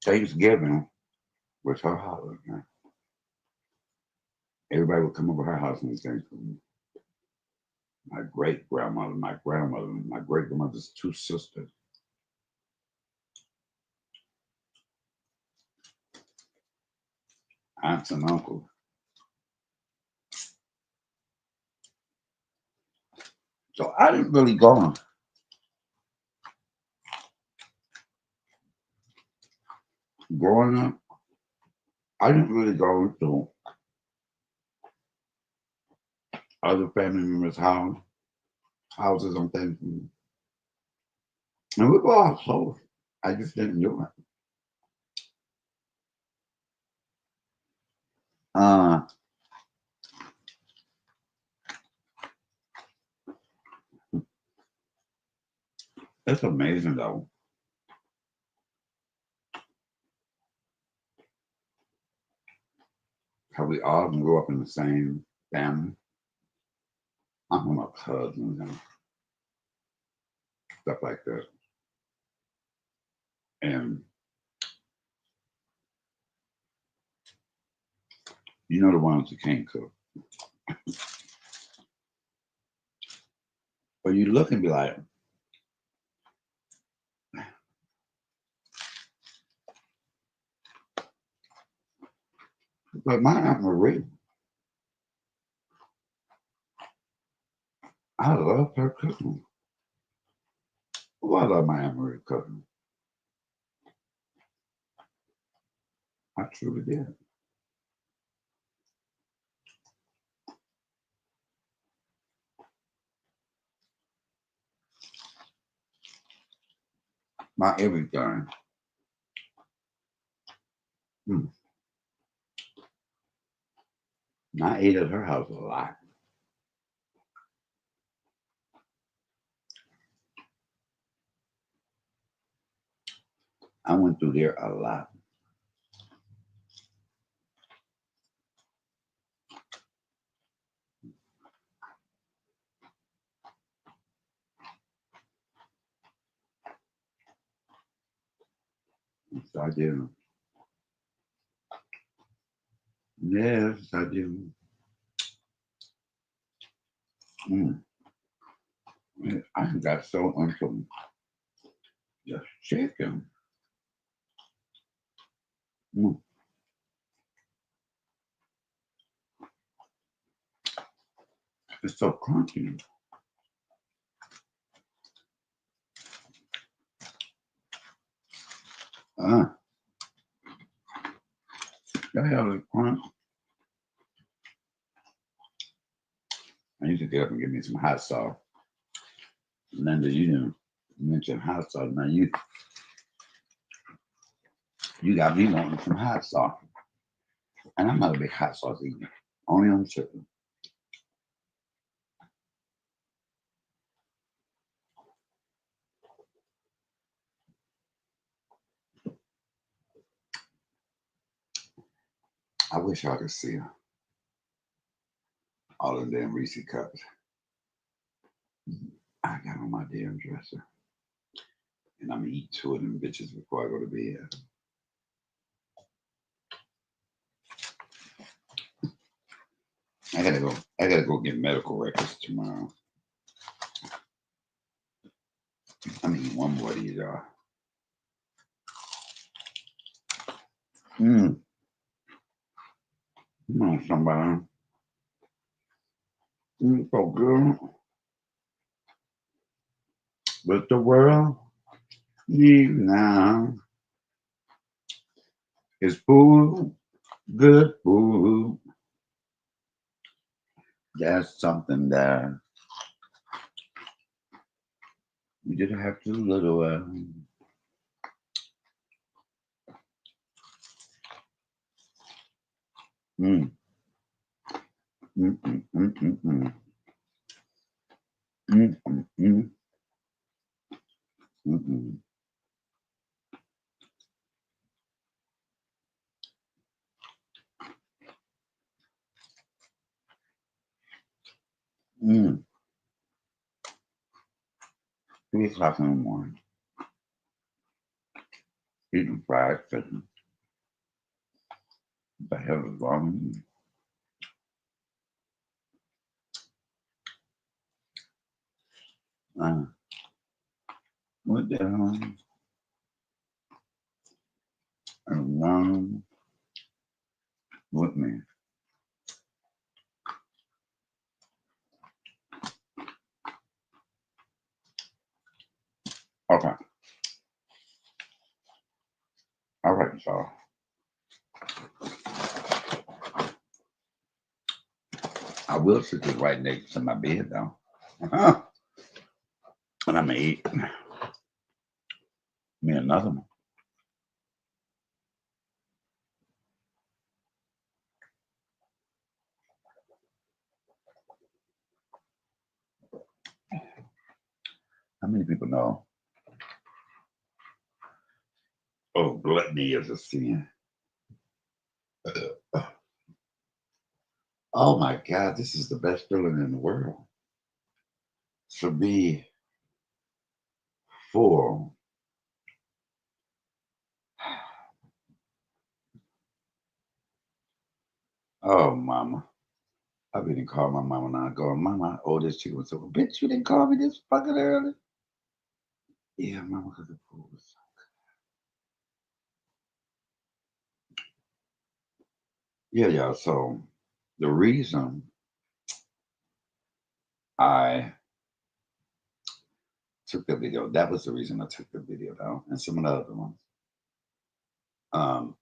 [SPEAKER 4] Thanksgiving was her holiday. Everybody would come over her house on Thanksgiving. My great grandmother, my grandmother, my great grandmother's two sisters, aunts and uncles. So I didn't really go on. Growing up, I didn't really go to other family members' houses on Thanksgiving. And we go out close. I just didn't do it. Uh, it's amazing though how we all grew up in the same family. I'm with my cousins and stuff like that. And you know the ones who can't cook. But you look and be like, but my Aunt Marie, I love her cooking. Oh, I love my Aunt Marie cooking. I truly did. My everything. Mm. And I ate at her house a lot. I went through there a lot. Yes, I did. Yes, I did. Mm. Man, I got so into just chicken. Mm. It's so crunchy. Uh, that hell is crunch. I used to get up and get me some hot sauce. Linda, you didn't mention hot sauce. Now you got me wanting some hot sauce. And I'm not a big hot sauce eater. Only on chicken. I wish I could see all of them Reese cups. I got on my damn dresser. And I'm gonna eat two of them bitches before I go to bed. I gotta go. I gotta go get medical records tomorrow. I'm gonna eat one more of these, y'all. Mm. Come on, somebody. So good. But the world needs now is food, good food. That's something that we just have to little. Mm, mm, mm, mm, mm, mm, mm, mm, mm, mm, mm. Mm, 3 o'clock in the morning, eating fried chicken. The hell is wrong with me? Uh, what the hell is wrong with me? Okay, all right, so I will sit this right next to my bed though. Uh-huh. And I'm gonna eat me another one. How many people know? Oh, gluttony is a sin. Oh my God, this is the best feeling in the world. To be full. Oh, mama. I've been calling my mama now, going, Mama, oh, this chicken was so, bitch, you didn't call me this fucking early. Yeah, mama, because the food was so. Yeah, yeah. So the reason I took the video, that was the reason I took the video down, and some of the other ones. Um,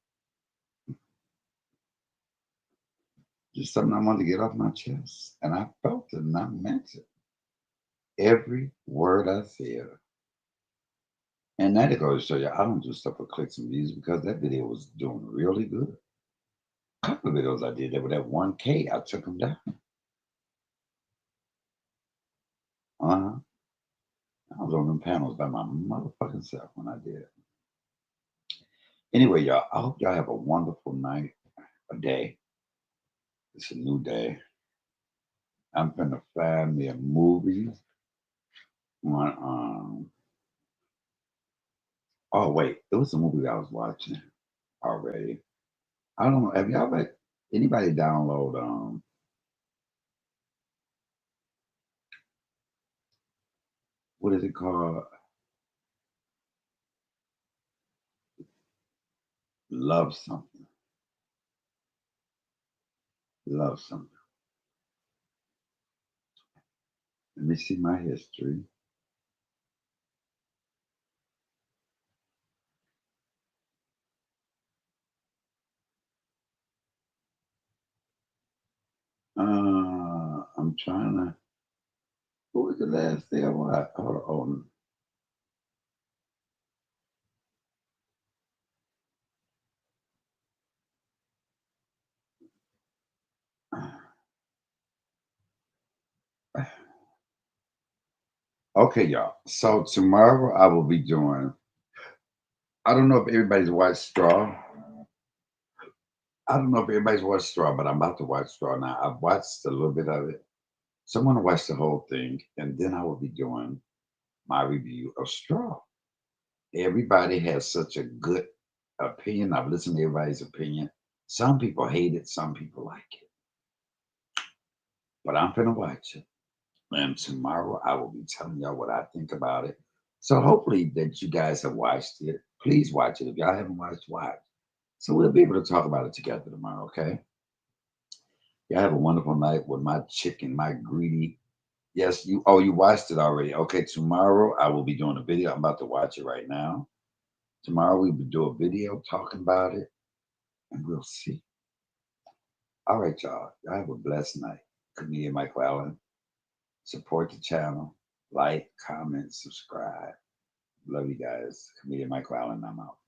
[SPEAKER 4] just something I wanted to get off my chest. And I felt it and I meant it. Every word I said. And that goes to show you I don't do stuff for clicks and views because that video was doing really good. A couple of videos I did that were at 1K, I took them down. Uh-huh. I was on them panels by my motherfucking self when I did it. Anyway, y'all, I hope y'all have a wonderful night, a day. It's a new day. I'm gonna find me a movie on oh wait, it was a movie I was watching already. I don't know. Have y'all ever anybody download what is it called? Love something. Love something. Let me see my history. I'm trying to. What was the last thing I watched? Hold on. Okay, y'all. So tomorrow I will be doing. I don't know if everybody's watched Straw. I don't know if everybody's watched Straw, but I'm about to watch Straw now. I've watched a little bit of it. So I'm gonna watch the whole thing, and then I will be doing my review of Straw. Everybody has such a good opinion. I've listened to everybody's opinion. Some people hate it, some people like it. But I'm gonna watch it. And tomorrow I will be telling y'all what I think about it. So hopefully that you guys have watched it. Please watch it. If y'all haven't watched, watch. So we'll be able to talk about it together tomorrow, okay? Y'all have a wonderful night with my chicken, my greedy. Yes, you watched it already. Okay, tomorrow I will be doing a video. I'm about to watch it right now. Tomorrow we will do a video talking about it, and we'll see. All right, y'all. Y'all have a blessed night. Comedian Michael Allen. Support the channel. Like, comment, subscribe. Love you guys. Comedian Michael Allen. I'm out.